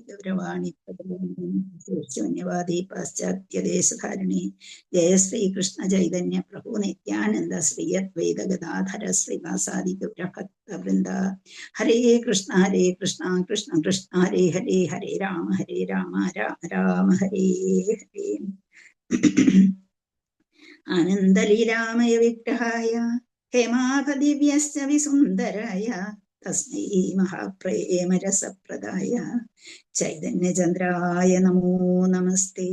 ഗൗരവാണി ശൂന്യവാദി പാശ്ചാത്യദേശധാരണി ജയ ശ്രീകൃഷ്ണ ചൈതന്യ പ്രഭു നിത്യാനന്ദ ശ്രീ അദ്വൈത ഗദാധര ശ്രീവാസാദി ഗൗരഭക്തവൃന്ദ. ഹരേ കൃഷ്ണ കൃഷ്ണ കൃഷ്ണ ഹരേ ഹരേ, ഹരേ രാമ രാമ രാമ ഹരേ ഹരേ. ആനന്ദലീലാമയ വിഗ്രഹായ ഹേമാഭദിവ്യശ്ച വിസുന്ദരായ തസ്മൈ മഹാപ്രേമരസപ്രദായ ചൈതന്യചന്ദ്രായ നമോ നമസ്തേ.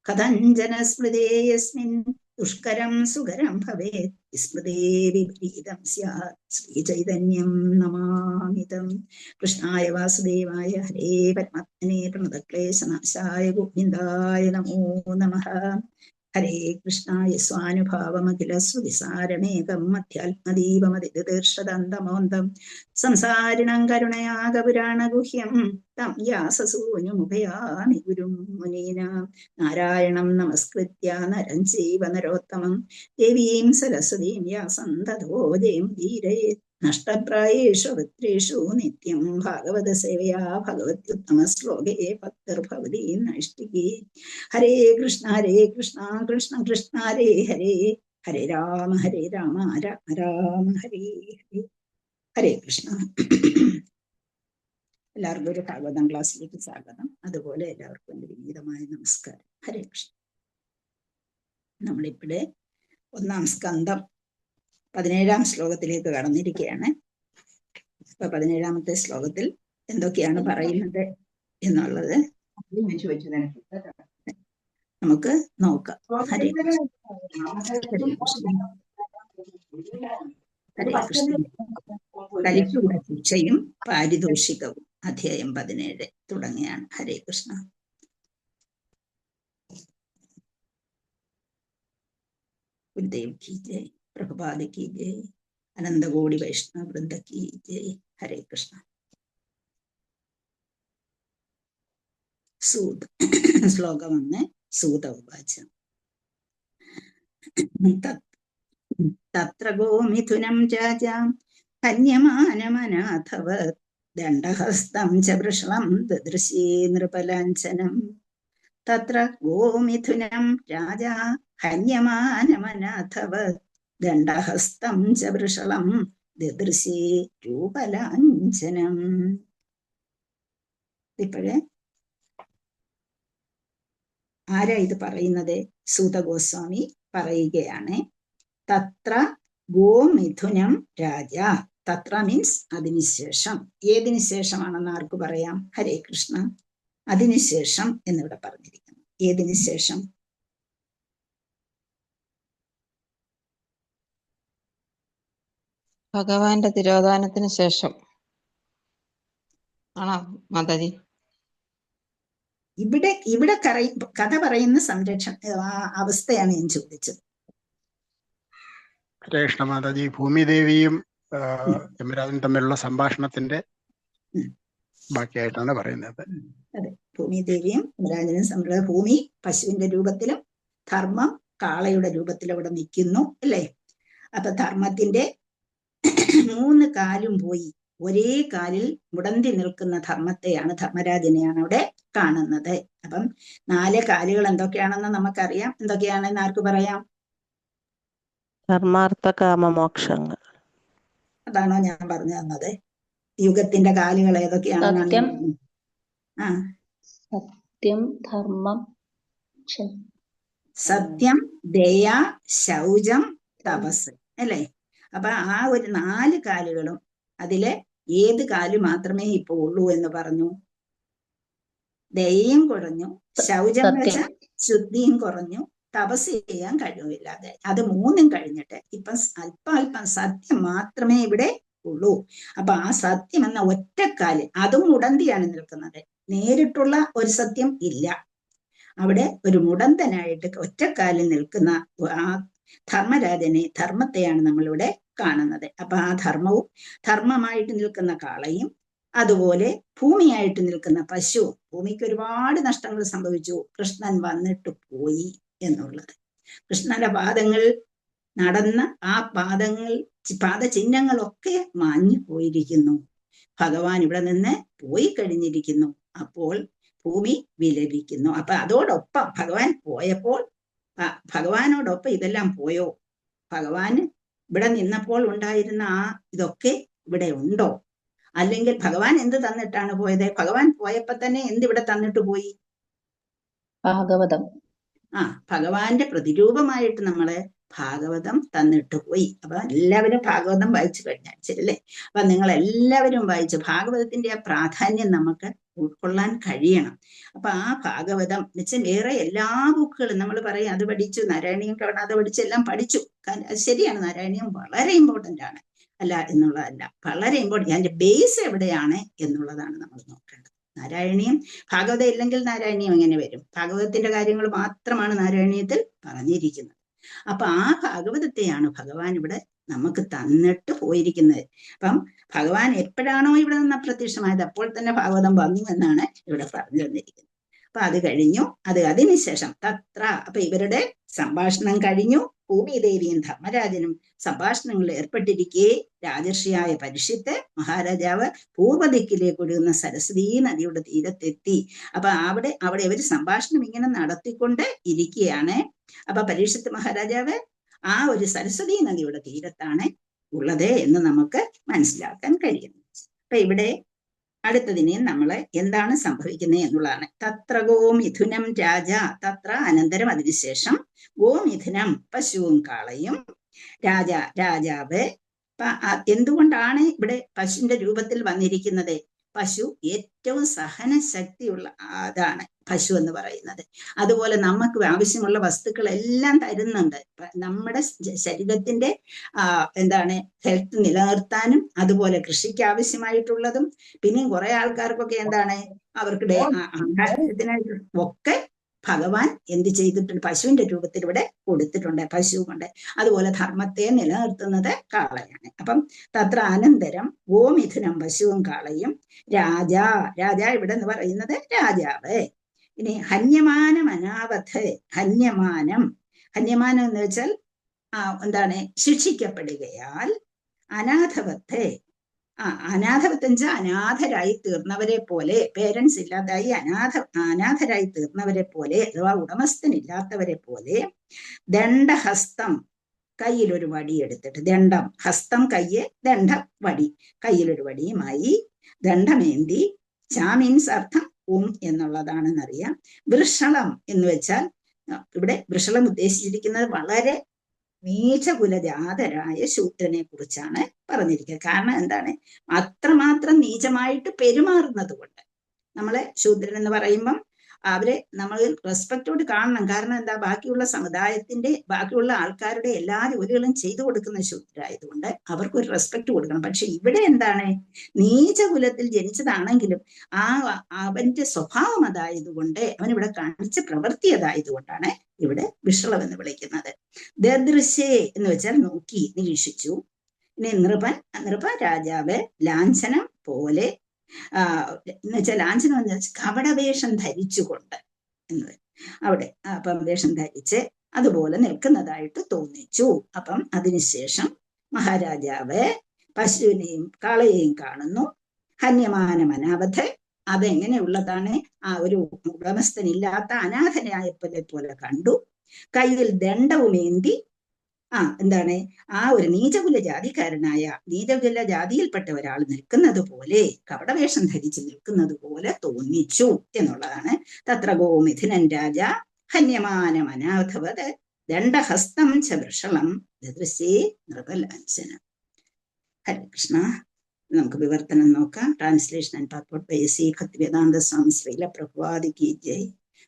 കഥഞ്ജന സ്മൃതേ യസ്മിൻ ദുഷ്കരം സുകരം ഭവേത് വിസ്മൃതേ വിപരീതം സ്യാത് ശ്രീചൈതന്യം നമാമിതം. കൃഷ്ണായ വാസുദേവായ ഹരേ പരമാത്മനെ പ്രണതക്ലേശനാശായ ഗോവിന്ദായ നമോ നമഃ. ഹരേ കൃഷ്ണായ സ്വാനുഭാവമഖില ശ്രുതിസാരമേകം മധ്യാത്മദീപമതിതീർഷദന്തമോന്തം സംസാരിണം കരുണയാക പുരാണഗുഹ്യം തം യാസസൂനുമുപയാമി ഗുരും മുനീനാം. നാരായണം നമസ്കൃത്യ നരം ചൈവ നരോത്തമം ദേവീം സരസ്വതീം വ്യാസം തതോ ജയമുദീരയേത്. നഷ്ടപ്രായേഷു വൃത്രേഷു നിത്യം ഭാഗവത സേവയാ ഭഗവത്യുത്തമ ശ്ലോകേ ഭക്തിർഭവതി നൈഷ്ഠികേ. ഹരേ കൃഷ്ണ കൃഷ്ണ കൃഷ്ണ ഹരേ ഹരേ, ഹരേ രാമ രാമ രാമ ഹരേ ഹരേ. ഹരേ കൃഷ്ണ. എല്ലാവർക്കും ഒരു ഭാഗവതം ക്ലാസ്സിലേക്ക് സ്വാഗതം. അതുപോലെ എല്ലാവർക്കും എൻ്റെ വിനീതമായ നമസ്കാരം. ഹരേ കൃഷ്ണ. നമ്മളിവിടെ 1-ാം സ്കന്ധം 17-ാം ശ്ലോകത്തിലേക്ക് കടന്നിരിക്കുകയാണ്. അപ്പൊ 17-ാമത്തെ ശ്ലോകത്തിൽ എന്തൊക്കെയാണ് പറയുന്നത് എന്നുള്ളത് നമുക്ക് നോക്കാം. ഹരേ കൃഷ്ണ. ഹരേ കൃഷ്ണ. കലിയുടെ ശിക്ഷയും പാരിതോഷികവും അധ്യായം 17 തുടങ്ങിയാണ്. ഹരേ കൃഷ്ണ. ഗുരുദേവ് കി ജയ്, പ്രഭുപാദ കി ജയ്, അനന്തകോടി വൈഷ്ണവ വൃന്ദ കി ജയ്. ഹരേ കൃഷ്ണ. സൂത ശ്ലോകം 1. സൂത ഉവാച. തത്ര ഗോമിഥുനം രാജാ ഹന്യമാനമനാഥവത് ദണ്ഡഹസ്തം ച വൃഷളം ദദൃശേ നൃപലാഞ്ചനം. തത്ര ഗോമിഥുനം രാജാ ഹന്യമാനമനാഥവത് ദണ്ഡഹസ്തം ച വൃഷളം ദദൃശേ രൂപലാഞ്ചനം. ഇപ്പോഴേ ആരാ ഇത് പറയുന്നത്? സൂത ഗോസ്വാമി പറയുകയാണ്. തത്ര ഗോമിഥുനം രാജ. തത്ര മീൻസ് അതിനുശേഷം. ഏതിനു ശേഷമാണെന്ന് ആർക്ക് പറയാം? ഹരേ കൃഷ്ണ. അതിനുശേഷം എന്നിവിടെ പറഞ്ഞിരിക്കുന്നു. ഏതിനു ശേഷം? ഭഗവാന്റെ തിരോധാനത്തിന് ശേഷം ആണോ മാതാജി? ഇവിടെ കഥ പറയുന്ന അവസ്ഥയാണ് ഞാൻ ചോദിച്ചത്. കൃഷ്ണ മാതാജി, ഭൂമിദേവിയും യമരാജനും തമ്മിലുള്ള സംഭാഷണത്തിന്റെ ബാക്കിയായിട്ടാണ് പറയുന്നത്. അതെ, ഭൂമിദേവിയും യമരാജനും തമ്മിലുള്ള ഭൂമി പശുവിന്റെ രൂപത്തിലും ധർമ്മം കാളയുടെ രൂപത്തിലും അവിടെ നിൽക്കുന്നു അല്ലേ? അപ്പൊ ധർമ്മത്തിന്റെ 3 കാലും പോയി ഒരേ കാലിൽ മുടന്തി നിൽക്കുന്ന ധർമ്മത്തെയാണ്, ധർമ്മരാജനെയാണ് അവിടെ കാണുന്നത്. അപ്പം 4 കാലുകൾ എന്തൊക്കെയാണെന്ന് നമുക്കറിയാം. എന്തൊക്കെയാണെന്ന് ആർക്ക് പറയാം? ധർമാർത്ഥ കാമ മോക്ഷങ്ങൾ. അതാണോ ഞാൻ പറഞ്ഞു തന്നത്? യുഗത്തിന്റെ കാലുകൾ ഏതൊക്കെയാണെന്നാണ്? സത്യം, ധർമ്മം, സത്യം, ദയ, ശൗചം, തപസ് അല്ലേ? അപ്പൊ ആ ഒരു 4 കാലുകളും അതിലെ ഏത് കാല് മാത്രമേ ഇപ്പൊ ഉള്ളൂ എന്ന് പറഞ്ഞു? ദയയും കുറഞ്ഞു, ശൗചം വെച്ചാൽ ശുദ്ധിയും കുറഞ്ഞു, തപസ് ചെയ്യാൻ കഴിവില്ലാതെ. അത് 3ഉം കഴിഞ്ഞിട്ട് ഇപ്പൊ അല്പം സത്യം മാത്രമേ ഇവിടെ ഉള്ളൂ. അപ്പൊ ആ സത്യം എന്ന ഒറ്റക്കാല്, അതും മുടന്തിയാണ് നിൽക്കുന്നത്. നേരിട്ടുള്ള ഒരു സത്യം ഇല്ല. അവിടെ ഒരു മുടന്തനായിട്ട് ഒറ്റക്കാലിൽ നിൽക്കുന്ന ആ ധർമ്മരാജനെ, ധർമ്മത്തെയാണ് നമ്മളിവിടെ കാണുന്നത്. അപ്പൊ ആ ധർമ്മവും, ധർമ്മമായിട്ട് നിൽക്കുന്ന കാളയും, അതുപോലെ ഭൂമിയായിട്ട് നിൽക്കുന്ന പശുവും. ഭൂമിക്ക് ഒരുപാട് നഷ്ടങ്ങൾ സംഭവിച്ചു. കൃഷ്ണൻ വന്നിട്ട് പോയി എന്നുള്ളത്. കൃഷ്ണന്റെ പാദങ്ങൾ നടന്ന ആ പാദചിഹ്നങ്ങളൊക്കെ മാഞ്ഞു പോയിരിക്കുന്നു. ഭഗവാൻ ഇവിടെ നിന്ന് പോയി കഴിഞ്ഞിരിക്കുന്നു. അപ്പോൾ ഭൂമി വിലപിക്കുന്നു. അപ്പൊ അതോടൊപ്പം ഭഗവാൻ പോയപ്പോൾ ഭഗവാനോടൊപ്പം ഇതെല്ലാം പോയോ? ഭഗവാൻ ഇവിടെ നിന്നപ്പോൾ ഉണ്ടായിരുന്ന ഇതൊക്കെ ഇവിടെ ഉണ്ടോ? അല്ലെങ്കിൽ ഭഗവാൻ എന്ത് തന്നിട്ടാണ് പോയത്? ഭഗവാൻ പോയപ്പോ തന്നെ എന്തിവിടെ തന്നിട്ട് പോയി? ഭാഗവതം. ഭഗവാന്റെ പ്രതിരൂപമായിട്ട് നമ്മള് ഭാഗവതം തന്നിട്ട് പോയി. അപ്പൊ എല്ലാവരും ഭാഗവതം വായിച്ചു കഴിഞ്ഞാൽ ശരിയല്ലേ? അപ്പൊ നിങ്ങൾ എല്ലാവരും വായിച്ചു. ഭാഗവതത്തിന്റെ ആ പ്രാധാന്യം നമുക്ക് ഉൾക്കൊള്ളാൻ കഴിയണം. അപ്പൊ ആ ഭാഗവതം എന്നുവെച്ചാൽ വേറെ എല്ലാ ബുക്കുകളും നമ്മൾ പറയും അത് പഠിച്ചു, നാരായണീയം കവണാതെ പഠിച്ചു, എല്ലാം പഠിച്ചു. അത് ശരിയാണ്, നാരായണീയം വളരെ ഇമ്പോർട്ടന്റ് ആണ്, അല്ല എന്നുള്ളതല്ല, വളരെ ഇമ്പോർട്ടന്റ്. അതിന്റെ ബേസ് എവിടെയാണ് എന്നുള്ളതാണ് നമ്മൾ നോക്കേണ്ടത്. നാരായണീയം ഭാഗവതം ഇല്ലെങ്കിൽ നാരായണീയം എങ്ങനെ വരും? ഭാഗവതത്തിന്റെ കാര്യങ്ങൾ മാത്രമാണ് നാരായണീയത്തിൽ പറഞ്ഞിരിക്കുന്നത്. അപ്പൊ ആ ഭാഗവതത്തെയാണ് ഭഗവാൻ ഇവിടെ നമുക്ക് തന്നിട്ട് പോയിരിക്കുന്നത്. അപ്പം ഭഗവാൻ എപ്പോഴാണോ ഇവിടെ നിന്ന് അപ്രത്യക്ഷമായത് അപ്പോൾ തന്നെ ഭാഗവതം വന്നു എന്നാണ് ഇവിടെ പറഞ്ഞു തന്നിരിക്കുന്നത്. അപ്പൊ അത് കഴിഞ്ഞു. അതിനുശേഷം തത്ര, അപ്പൊ ഇവരുടെ സംഭാഷണം കഴിഞ്ഞു. ഭൂമിദേവിയും ധർമ്മരാജനും സംഭാഷണങ്ങളിൽ ഏർപ്പെട്ടിരിക്കെ രാജർഷിയായ പരീക്ഷിത്ത് മഹാരാജാവ് പൂർവ്വദിക്കിലേക്ക് ഒഴുകുന്ന സരസ്വതീ നദിയുടെ തീരത്തെത്തി. അപ്പൊ അവിടെ ഇവര് സംഭാഷണം ഇങ്ങനെ നടത്തിക്കൊണ്ട് ഇരിക്കുകയാണ്. അപ്പൊ പരീക്ഷിത്ത് മഹാരാജാവ് ആ ഒരു സരസ്വതീ നദിയുടെ തീരത്താണ് ഉള്ളത് എന്ന് നമുക്ക് മനസ്സിലാക്കാൻ കഴിയുന്നു. അപ്പൊ ഇവിടെ അടുത്തതിനെ നമ്മൾ എന്താണ് സംഭവിക്കുന്നത് എന്നുള്ളതാണ്. തത്ര ഗോമിഥുനം രാജ, തത്ര അനന്തരം അതിനുശേഷം ഗോമിഥുനം പശുവും കാളയും രാജാവ്. എന്തുകൊണ്ടാണ് ഇവിടെ പശുവിന്റെ രൂപത്തിൽ വന്നിരിക്കുന്നത്? പശു ഏറ്റവും സഹനശക്തിയുള്ള അതാണ് പശു എന്ന് പറയുന്നത്. അതുപോലെ നമുക്ക് ആവശ്യമുള്ള വസ്തുക്കളെല്ലാം തരുന്നുണ്ട്. നമ്മുടെ ശരീരത്തിന്റെ ഹെൽത്ത് നിലനിർത്താനും അതുപോലെ കൃഷിക്ക് ആവശ്യമായിട്ടുള്ളതും പിന്നെയും കുറെ ആൾക്കാർക്കൊക്കെ അവർക്ക് ആഹാരത്തിനായിട്ട് ഒക്കെ ഭഗവാൻ എന്ത് ചെയ്തിട്ടുണ്ട്? പശുവിന്റെ രൂപത്തിൽ ഇവിടെ കൊടുത്തിട്ടുണ്ട്. പശു കൊണ്ട് അതുപോലെ ധർമ്മത്തെ നിലനിർത്തുന്നത് കാളയാണ്. അപ്പം തത്ര അനന്തരം ഗോമിഥുനം പശുവും കാളയും രാജ ഇവിടെ എന്ന് പറയുന്നത് രാജാവ്. ഇനി ഹന്യമാനം അനാവധ്, ഹന്യമാനം എന്ന് വെച്ചാൽ ശിക്ഷിക്കപ്പെടുകയാൽ അനാഥവത്ത്, അനാഥവത്തെന്ന് വെച്ചാൽ അനാഥരായി തീർന്നവരെ പോലെ, പേരൻസ് ഇല്ലാതായി അനാഥരായി തീർന്നവരെ പോലെ, അഥവാ ഉടമസ്ഥനില്ലാത്തവരെ പോലെ, ദണ്ഡഹസ്തം കയ്യിലൊരു വടി എടുത്തിട്ട്, ദണ്ഡം ഹസ്തം കയ്യ്, ദണ്ഡം വടി, കയ്യിലൊരു വടിയുമായി ദണ്ഡമേന്തി, മീൻസ് അർത്ഥം എന്നുള്ളതാണെന്നറിയാം. വൃഷളം എന്ന് വെച്ചാൽ ഇവിടെ വൃഷളം ഉദ്ദേശിച്ചിരിക്കുന്നത് വളരെ നീചകുലജാതരായ ശൂദ്രനെ കുറിച്ചാണ് പറഞ്ഞിരിക്കുന്നത്. കാരണം എന്താണ്? അത്രമാത്രം നീചമായിട്ട് പെരുമാറുന്നത് കൊണ്ട്. നമ്മളെ ശൂദ്രൻ എന്ന് പറയുമ്പം അവരെ നമ്മൾ റെസ്പെക്റ്റോട് കാണണം. കാരണം എന്താ? ബാക്കിയുള്ള സമുദായത്തിന്റെ ബാക്കിയുള്ള ആൾക്കാരുടെ എല്ലാ ജോലികളും ചെയ്തു കൊടുക്കുന്ന ശൂദ്രായതുകൊണ്ട് അവർക്കൊരു റെസ്പെക്ട് കൊടുക്കണം. പക്ഷെ ഇവിടെ എന്താണ്? നീചകുലത്തിൽ ജനിച്ചതാണെങ്കിലും അവന്റെ സ്വഭാവം അതായതുകൊണ്ട്, അവനിവിടെ കാണിച്ച പ്രവൃത്തി അതായതുകൊണ്ടാണ് ഇവിടെ വിഷളം എന്ന് വിളിക്കുന്നത്. ദദൃശേ എന്ന് വെച്ചാൽ നോക്കി, നിരീക്ഷിച്ചു. ഇനി നൃപ രാജാവ് ലാഞ്ചനം പോലെ, എന്ന് വെച്ചാൽ ലാഞ്ചനം എന്ന് വെച്ചാൽ കപടവേഷം ധരിച്ചുകൊണ്ട് എന്ന് അവിടെ അപ്പം വേഷം ധരിച്ച് അതുപോലെ നിൽക്കുന്നതായിട്ട് തോന്നിച്ചു. അപ്പം അതിനുശേഷം മഹാരാജാവ് പശുവിനെയും കാളയെയും കാണുന്നു. ഹന്യമാനം അനാവധ്, അതെങ്ങനെയുള്ളതാണ്? ഒരു ഉടമസ്ഥനില്ലാത്ത അനാഥനായപ്പോലെ പോലെ കണ്ടു. കയ്യിൽ ദണ്ഡവുമേന്തി ഒരു നീചകുല ജാതിക്കാരനായ നീചകുല ജാതിയിൽപ്പെട്ട ഒരാൾ നിൽക്കുന്നത് പോലെ, കപടവേഷം ധരിച്ച് നിൽക്കുന്നത് പോലെ തോന്നിച്ചു എന്നുള്ളതാണ്. തത്ര ഗോമിഥുനൻ രാജ ഹന്യമാനം അനാഥവത് ദണ്ഡഹസ്തം ച വൃഷളം ദദൃശേ നൃപലാഞ്ചനം. ഹരേ കൃഷ്ണ. നമുക്ക് വിവർത്തനം നോക്കാം. Translation and purport by Sri Bhaktivedanta Swami Srila Prabhupada കി ജയ്,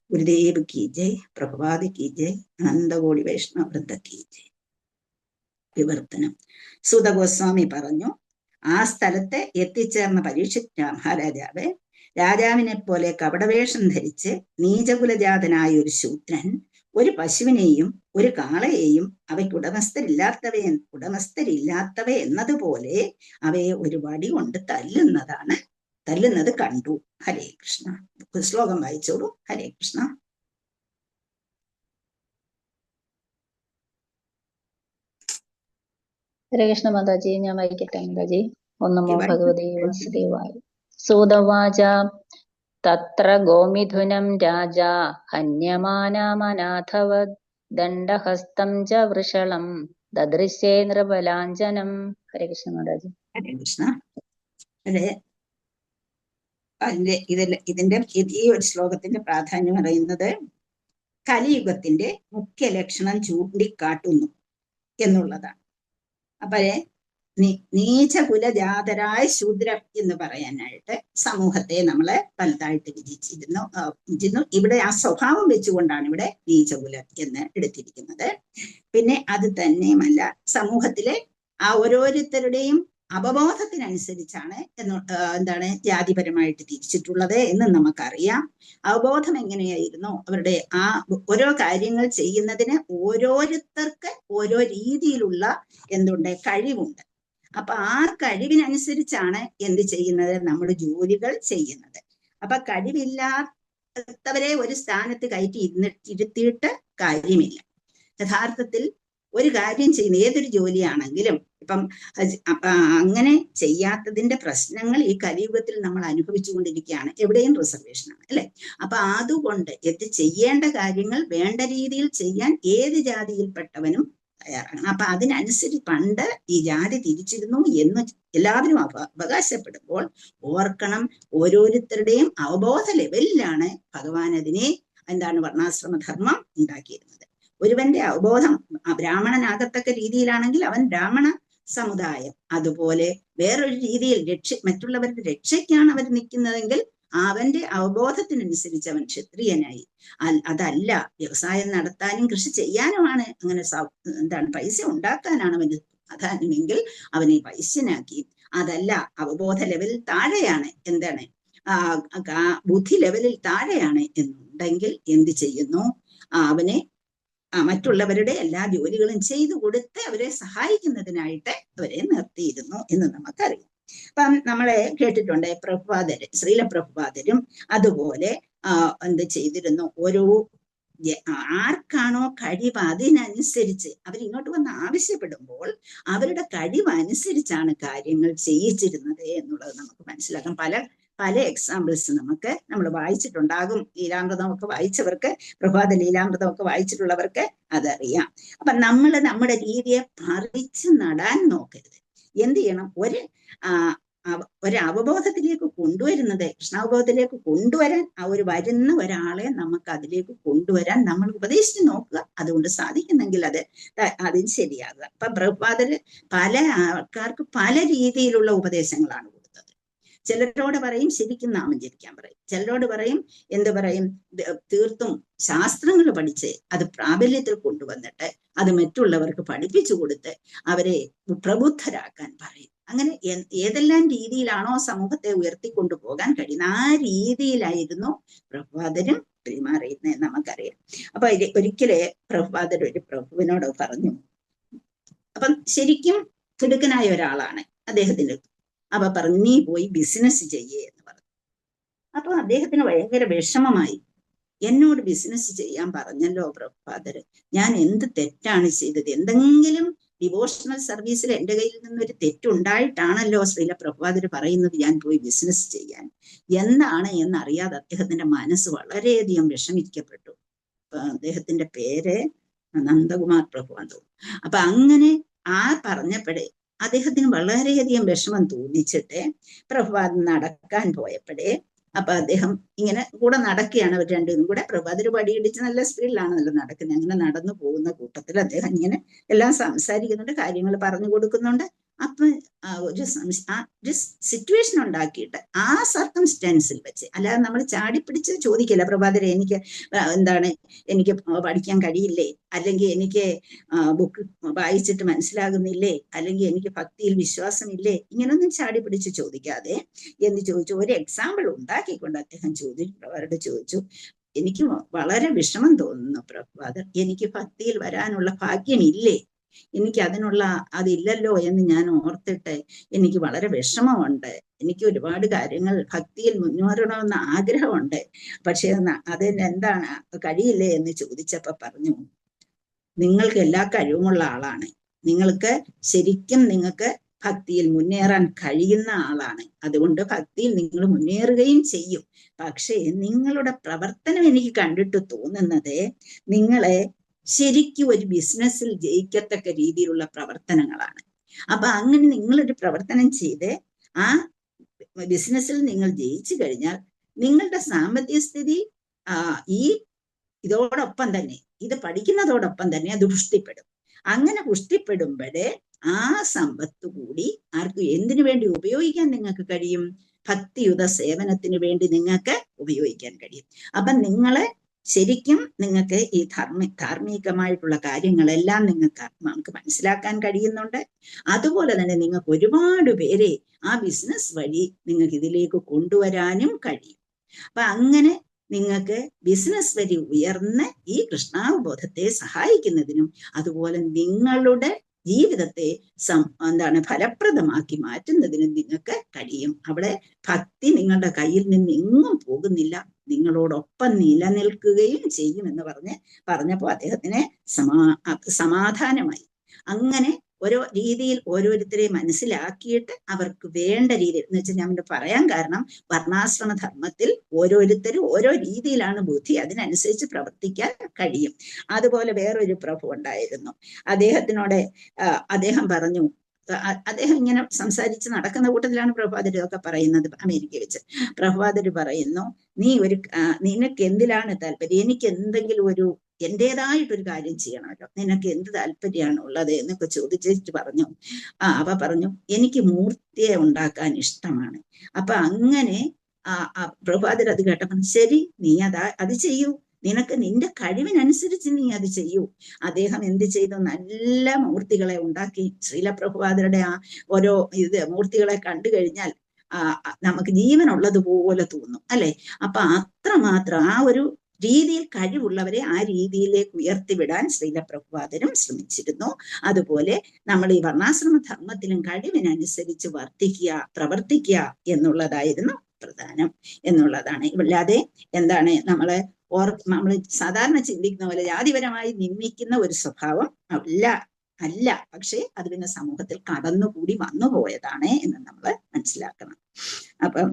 ഗുരുദേവ് കി ജയ്, പ്രഭുപാദി കി ജയ്, അനന്തകോടി വൈഷ്ണവ വൃന്ദ കി ജയ്. വിവർത്തനം. സൂത ഗോസ്വാമി പറഞ്ഞു, ആ സ്ഥലത്ത് എത്തിച്ചേർന്ന പരീക്ഷിത് മഹാരാജാവ് രാജാവിനെ പോലെ കപടവേഷം ധരിച്ച് നീചകുലജാതനായ ഒരു ശൂദ്രൻ ഒരു പശുവിനെയും ഒരു കാളയെയും അവയ്ക്ക് ഉടമസ്ഥരില്ലാത്തവ എന്നതുപോലെ അവയെ ഒരു വടി കൊണ്ട് തല്ലുന്നത് കണ്ടു. ഹരേ കൃഷ്ണ. ശ്ലോകം വായിച്ചോളൂ. ഹരേ കൃഷ്ണ. ഹരേ കൃഷ്ണ മാതാജി. ഞാൻ വായിക്കട്ടെ മാതാജി. ഓം നമോ ഭഗവതേ വാസുദേവായ. സൂതവാച തത്ര ഗോമിഥുനം രാജാ ഹന്യമാനാമനാഥവത് ദണ്ഡഹസ്തം ച വൃഷളം ദദൃശ്യേ നൃപലാഞ്ജനം. ഹരേ കൃഷ്ണ മാതാജി. ഹരേ കൃഷ്ണ. അതെ, ഇതിന്റെ ഈ ഒരു ശ്ലോകത്തിന്റെ പ്രാധാന്യം പറയുന്നത് കലിയുഗത്തിന്റെ മുഖ്യ ലക്ഷണം ചൂണ്ടിക്കാട്ടുന്നു എന്നുള്ളതാണ്. അപ്പോഴേ നീചകുലജാതരായ ശൂദ്രം എന്ന് പറയാനായിട്ട് സമൂഹത്തെ നമ്മളെ പലതായിട്ട് വിധിച്ചിരുന്നു. ഇവിടെ ആ സ്വഭാവം വെച്ചുകൊണ്ടാണ് ഇവിടെ നീചകുലം എന്ന് എടുത്തിരിക്കുന്നത്. പിന്നെ അത് തന്നെയുമല്ല, സമൂഹത്തിലെ ആ ഓരോരുത്തരുടെയും അവബോധത്തിനനുസരിച്ചാണ് എന്താണ് ജാതിപരമായിട്ട് തിരിച്ചിട്ടുള്ളത് എന്ന് നമുക്കറിയാം. അവബോധം എങ്ങനെയായിരുന്നു? അവരുടെ ആ ഓരോ കാര്യങ്ങൾ ചെയ്യുന്നതിന് ഓരോരുത്തർക്ക് ഓരോ രീതിയിലുള്ള കഴിവുണ്ട്. അപ്പൊ ആ കഴിവിനനുസരിച്ചാണ് എന്ത് ചെയ്യുന്നത്? നമ്മുടെ ജോലികൾ ചെയ്യുന്നത്. അപ്പൊ കഴിവില്ലാത്തവരെ ഒരു സ്ഥാനത്ത് കയറ്റി ഇരുത്തിയിട്ട് കാര്യമില്ല. യഥാർത്ഥത്തിൽ ഒരു കാര്യം ചെയ്യുന്ന ഏതൊരു ജോലിയാണെങ്കിലും ഇപ്പം അങ്ങനെ ചെയ്യാത്തതിന്റെ പ്രശ്നങ്ങൾ ഈ കലിയുഗത്തിൽ നമ്മൾ അനുഭവിച്ചുകൊണ്ടിരിക്കുകയാണ്. എവിടെയും റിസർവേഷനാണ്, അല്ലെ? അപ്പൊ അതുകൊണ്ട് ചെയ്യേണ്ട കാര്യങ്ങൾ വേണ്ട രീതിയിൽ ചെയ്യാൻ ഏത് ജാതിയിൽപ്പെട്ടവനും തയ്യാറാണ്. അപ്പൊ അതിനനുസരിച്ച് പണ്ട് ഈ ജാതി തിരിച്ചിരുന്നു എന്ന് എല്ലാവരും അവകാശപ്പെടുമ്പോൾ ഓർക്കണം, ഓരോരുത്തരുടെയും അവബോധ ലെവലിലാണ് ഭഗവാൻ അതിനെ വർണ്ണാശ്രമധർമ്മം ഉണ്ടാക്കിയിരുന്നത്. ഒരുവന്റെ അവബോധം ബ്രാഹ്മണനാകത്തക്ക രീതിയിലാണെങ്കിൽ അവൻ ബ്രാഹ്മണ സമുദായം, അതുപോലെ വേറൊരു രീതിയിൽ മറ്റുള്ളവരുടെ രക്ഷയ്ക്കാണ് അവർ നിൽക്കുന്നതെങ്കിൽ അവന്റെ അവബോധത്തിനനുസരിച്ച് അവൻ ക്ഷത്രിയനായി. അതല്ല, വ്യവസായം നടത്താനും കൃഷി ചെയ്യാനുമാണ്, അങ്ങനെ പൈസ ഉണ്ടാക്കാനാണ് അവന് പ്രാധാന്യമെങ്കിൽ അവനെ വൈശ്യനാക്കി. അതല്ല, അവബോധ ലെവലിൽ താഴെയാണ്, ബുദ്ധി ലെവലിൽ താഴെയാണ് എന്നുണ്ടെങ്കിൽ എന്ത് ചെയ്യുന്നു? അവനെ മറ്റുള്ളവരുടെ എല്ലാ ജോലികളും ചെയ്തു കൊടുത്ത് അവരെ സഹായിക്കുന്നതിനായിട്ട് അവരെ നിർത്തിയിരുന്നു എന്ന് നമുക്കറിയാം. അപ്പം നമ്മളെ കേട്ടിട്ടുണ്ട്, ശ്രീല പ്രഭുപാദരും അതുപോലെ എന്ത് ചെയ്തിരുന്നു? ഓരോ ആർക്കാണോ കഴിവ് അതിനനുസരിച്ച് അവരിങ്ങോട്ട് വന്ന് ആവശ്യപ്പെടുമ്പോൾ അവരുടെ കഴിവ് അനുസരിച്ചാണ് കാര്യങ്ങൾ ചെയ്യിച്ചിരുന്നത് എന്നുള്ളത് നമുക്ക് മനസ്സിലാക്കാം. പല എക്സാമ്പിൾസ് നമ്മൾ വായിച്ചിട്ടുണ്ടാകും. ലീലാമൃതമൊക്കെ വായിച്ചവർക്ക്, പ്രഭാത ലീലാമൃതമൊക്കെ വായിച്ചിട്ടുള്ളവർക്ക് അതറിയാം. അപ്പൊ നമ്മൾ നമ്മുടെ രീതിയെ പറിച്ചു നടാൻ നോക്കരുത്. എന്ത് ചെയ്യണം? ഒരു അവബോധത്തിലേക്ക് കൊണ്ടുവരുന്നത്, കൃഷ്ണാവബോധത്തിലേക്ക് കൊണ്ടുവരാൻ വരുന്ന ഒരാളെ നമുക്ക് അതിലേക്ക് കൊണ്ടുവരാൻ നമ്മൾ ഉപദേശിച്ച് നോക്കുക. അതുകൊണ്ട് സാധിക്കുന്നെങ്കിൽ അതിന് ശരിയാകുക. അപ്പൊ പ്രഭുപാദര് പല ആൾക്കാർക്ക് പല രീതിയിലുള്ള ഉപദേശങ്ങളാണ് കൊടുത്തത്. ചിലരോട് പറയും ശരിക്കും നാമം ജപിക്കാൻ പറയും, ചിലരോട് പറയും തീർത്തും ശാസ്ത്രങ്ങൾ പഠിച്ച് അത് പ്രാബല്യത്തിൽ കൊണ്ടുവന്നിട്ട് അത് മറ്റുള്ളവർക്ക് പഠിപ്പിച്ചു കൊടുത്ത് അവരെ പ്രബുദ്ധരാക്കാൻ പറയും. അങ്ങനെ ഏതെല്ലാം രീതിയിലാണോ സമൂഹത്തെ ഉയർത്തിക്കൊണ്ടു പോകാൻ കഴിയുന്ന ആ രീതിയിലായിരുന്നു പ്രഭുപാദരും പെരുമാറിയിരുന്നത് നമുക്കറിയാം. അപ്പൊ ഒരിക്കലേ പ്രഭുപാദർ ഒരു പ്രഭുവിനോട് പറഞ്ഞു, അപ്പം ശരിക്കും തിടുക്കനായ ഒരാളാണ് അദ്ദേഹത്തിന്റെ. അപ്പൊ പറഞ്ഞു, നീ പോയി ബിസിനസ് ചെയ്യേ എന്ന് പറഞ്ഞു. അപ്പൊ അദ്ദേഹത്തിന് ഭയങ്കര വിഷമമായി. എന്നോട് ബിസിനസ് ചെയ്യാൻ പറഞ്ഞല്ലോ പ്രഭുപാദര്, ഞാൻ എന്ത് തെറ്റാണ് ചെയ്തത്? എന്തെങ്കിലും ഡിവോഷണൽ സർവീസിൽ എൻ്റെ കയ്യിൽ നിന്നൊരു തെറ്റുണ്ടായിട്ടാണല്ലോ ശ്രീല പ്രഭുപാദര് പറയുന്നത് ഞാൻ പോയി ബിസിനസ് ചെയ്യാൻ? എന്താണ് എന്നറിയാതെ അദ്ദേഹത്തിന്റെ മനസ്സ് വളരെയധികം വിഷമിക്കപ്പെട്ടു. അദ്ദേഹത്തിന്റെ പേര് നന്ദകുമാർ പ്രഭുവാന്ന് തോന്നുന്നു. അപ്പൊ അങ്ങനെ പറഞ്ഞപ്പോഴേ അദ്ദേഹത്തിന് വളരെയധികം വിഷമം തോന്നിച്ചിട്ട് പ്രഭുപാദൻ നടക്കാൻ പോയപ്പോഴേ അപ്പൊ അദ്ദേഹം ഇങ്ങനെ കൂടെ നടക്കുകയാണ്. അവർ രണ്ടും കൂടെ. പ്രഭാതര് പടിയിടിച്ച് നല്ല സ്പീഡിലാണല്ലോ നടക്കുന്നത്. അങ്ങനെ നടന്നു പോകുന്ന കൂട്ടത്തിൽ അദ്ദേഹം ഇങ്ങനെ എല്ലാം സംസാരിക്കുന്നുണ്ട്, കാര്യങ്ങൾ പറഞ്ഞു കൊടുക്കുന്നുണ്ട്. അപ്പൊ ഒരു സിറ്റുവേഷൻ ഉണ്ടാക്കിയിട്ട് ആ സർക്കംസ്റ്റാൻസിൽ വെച്ച്, അല്ലാതെ നമ്മൾ ചാടിപ്പിടിച്ച് ചോദിക്കില്ല, പ്രഭാതരെ എനിക്ക് പഠിക്കാൻ കഴിയില്ലേ, അല്ലെങ്കിൽ എനിക്ക് ബുക്ക് വായിച്ചിട്ട് മനസ്സിലാകുന്നില്ലേ, അല്ലെങ്കിൽ എനിക്ക് ഭക്തിയിൽ വിശ്വാസമില്ലേ, ഇങ്ങനൊന്നും ചാടിപ്പിടിച്ച് ചോദിക്കാതെ എന്ന് ചോദിച്ചു. ഒരു എക്സാമ്പിൾ ഉണ്ടാക്കിക്കൊണ്ട് അദ്ദേഹം അവരോട് ചോദിച്ചു, എനിക്ക് വളരെ വിഷമം തോന്നുന്നു പ്രഭാതർ, എനിക്ക് ഭക്തിയിൽ വരാനുള്ള ഭാഗ്യമില്ലേ, എനിക്ക് അതില്ലല്ലോ എന്ന് ഞാൻ ഓർത്തിട്ട് എനിക്ക് വളരെ വിഷമമുണ്ട്. എനിക്ക് ഒരുപാട് കാര്യങ്ങൾ ഭക്തിയിൽ മുന്നേറണമെന്ന ആഗ്രഹമുണ്ട്, പക്ഷെ അതിനെന്താണ് കഴിയില്ലേ എന്ന് ചോദിച്ചപ്പോ പറഞ്ഞു, നിങ്ങൾക്ക് എല്ലാ കഴിവുമുള്ള ആളാണ്, നിങ്ങൾക്ക് ഭക്തിയിൽ മുന്നേറാൻ കഴിയുന്ന ആളാണ്. അതുകൊണ്ട് ഭക്തിയിൽ നിങ്ങൾ മുന്നേറുകയും ചെയ്യും. പക്ഷേ നിങ്ങളുടെ പ്രവർത്തനം എനിക്ക് കണ്ടിട്ട് തോന്നുന്നത് നിങ്ങളെ ശരിക്കും ഒരു ബിസിനസ്സിൽ ജയിക്കത്തക്ക രീതിയിലുള്ള പ്രവർത്തനങ്ങളാണ്. അപ്പൊ അങ്ങനെ നിങ്ങളൊരു പ്രവർത്തനം ചെയ്ത് ആ ബിസിനസ്സിൽ നിങ്ങൾ ജയിച്ചു കഴിഞ്ഞാൽ നിങ്ങളുടെ സാമ്പത്തിക സ്ഥിതി ഈ ഇതോടൊപ്പം തന്നെ, ഇത് പഠിക്കുന്നതോടൊപ്പം തന്നെ അത് പുഷ്ടിപ്പെടും. അങ്ങനെ പുഷ്ടിപ്പെടുമ്പോഴേ ആ സമ്പത്ത് കൂടി ആർക്കും എന്തിനു വേണ്ടി ഉപയോഗിക്കാൻ നിങ്ങൾക്ക് കഴിയും? ഭക്തിയുത സേവനത്തിന് വേണ്ടി നിങ്ങൾക്ക് ഉപയോഗിക്കാൻ കഴിയും. അപ്പൊ നിങ്ങളെ ശരിക്കും നിങ്ങൾക്ക് ഈ ധാർമ്മികമായിട്ടുള്ള കാര്യങ്ങളെല്ലാം നമുക്ക് മനസ്സിലാക്കാൻ കഴിയുന്നുണ്ട്. അതുപോലെ തന്നെ നിങ്ങൾക്ക് ഒരുപാട് പേരെ ആ ബിസിനസ് വഴി നിങ്ങൾക്ക് ഇതിലേക്ക് കൊണ്ടുവരാനും കഴിയും. അപ്പൊ അങ്ങനെ നിങ്ങൾക്ക് ബിസിനസ് വഴി ഉയർന്ന് ഈ കൃഷ്ണാവബോധത്തെ സഹായിക്കുന്നതിനും അതുപോലെ നിങ്ങളുടെ ജീവിതത്തെ ഫലപ്രദമാക്കി മാറ്റുന്നതിനും നിങ്ങൾക്ക് കഴിയും. അവിടെ ഭക്തി നിങ്ങളുടെ കയ്യിൽ നിന്ന് എങ്ങും പോകുന്നില്ല, നിങ്ങളോടൊപ്പം നിലനിൽക്കുകയും ചെയ്യുമെന്ന് പറഞ്ഞപ്പോ അദ്ദേഹത്തിന് സമാധാനമായി. അങ്ങനെ ഓരോ രീതിയിൽ ഓരോരുത്തരെ മനസ്സിലാക്കിയിട്ട് അവർക്ക് വേണ്ട രീതിയിൽ എന്ന് വെച്ചാൽ ഞാൻ പറയാൻ കാരണം, വർണ്ണാശ്രമ ധർമ്മത്തിൽ ഓരോരുത്തരും ഓരോ രീതിയിലാണ് ബുദ്ധി, അതിനനുസരിച്ച് പ്രവർത്തിക്കാൻ കഴിയും. അതുപോലെ വേറൊരു പ്രഭു ഉണ്ടായിരുന്നു. അദ്ദേഹം പറഞ്ഞു, അദ്ദേഹം ഇങ്ങനെ സംസാരിച്ച് നടക്കുന്ന കൂട്ടത്തിലാണ് പ്രഭുപാദർ ഇതൊക്കെ പറയുന്നത് അമേരിക്കയിൽ വെച്ച്. പ്രഭുപാദർ പറയുന്നു, നിനക്ക് എന്തിലാണ് താല്പര്യം? എനിക്ക് എന്തെങ്കിലും എന്റേതായിട്ടൊരു കാര്യം ചെയ്യണമല്ലോ, നിനക്ക് എന്ത് താല്പര്യമാണ് ഉള്ളത് എന്നൊക്കെ ചോദിച്ചിട്ട് പറഞ്ഞു. അപ്പൊ പറഞ്ഞു, എനിക്ക് മൂർത്തിയെ ഉണ്ടാക്കാൻ ഇഷ്ടമാണ്. അപ്പൊ അങ്ങനെ പ്രഭുപാദർ അത് കേട്ടപ്പോൾ, ശരി, നീ അത് ചെയ്യൂ, നിനക്ക് നിന്റെ കഴിവിനനുസരിച്ച് നീ അത് ചെയ്യൂ. അദ്ദേഹം എന്ത് ചെയ്തു? നല്ല മൂർത്തികളെ ഉണ്ടാക്കി. ശ്രീല പ്രഭുപാദരുടെ ഓരോ മൂർത്തികളെ കണ്ടു കഴിഞ്ഞാൽ നമുക്ക് ജീവനുള്ളതുപോലെ തോന്നും, അല്ലെ? അപ്പൊ അത്രമാത്രം ആ ഒരു രീതിയിൽ കഴിവുള്ളവരെ ആ രീതിയിലേക്ക് ഉയർത്തിവിടാൻ ശ്രീല പ്രഭുപാദരും ശ്രമിച്ചിരുന്നു. അതുപോലെ നമ്മൾ ഈ വർണ്ണാശ്രമ ധർമ്മത്തിലും കഴിവിനനുസരിച്ച് പ്രവർത്തിക്കുക എന്നുള്ളതായിരുന്നു പ്രധാനം എന്നുള്ളതാണ്. അല്ലാതെ എന്താണ് നമ്മൾ സാധാരണ ചിന്തിക്കുന്ന പോലെ ജാതിപരമായി നിന്ദിക്കുന്ന ഒരു സ്വഭാവം അല്ല. പക്ഷെ അത് പിന്നെ സമൂഹത്തിൽ കടന്നുകൂടി വന്നുപോയതാണ് എന്ന് നമ്മൾ മനസ്സിലാക്കണം. അപ്പം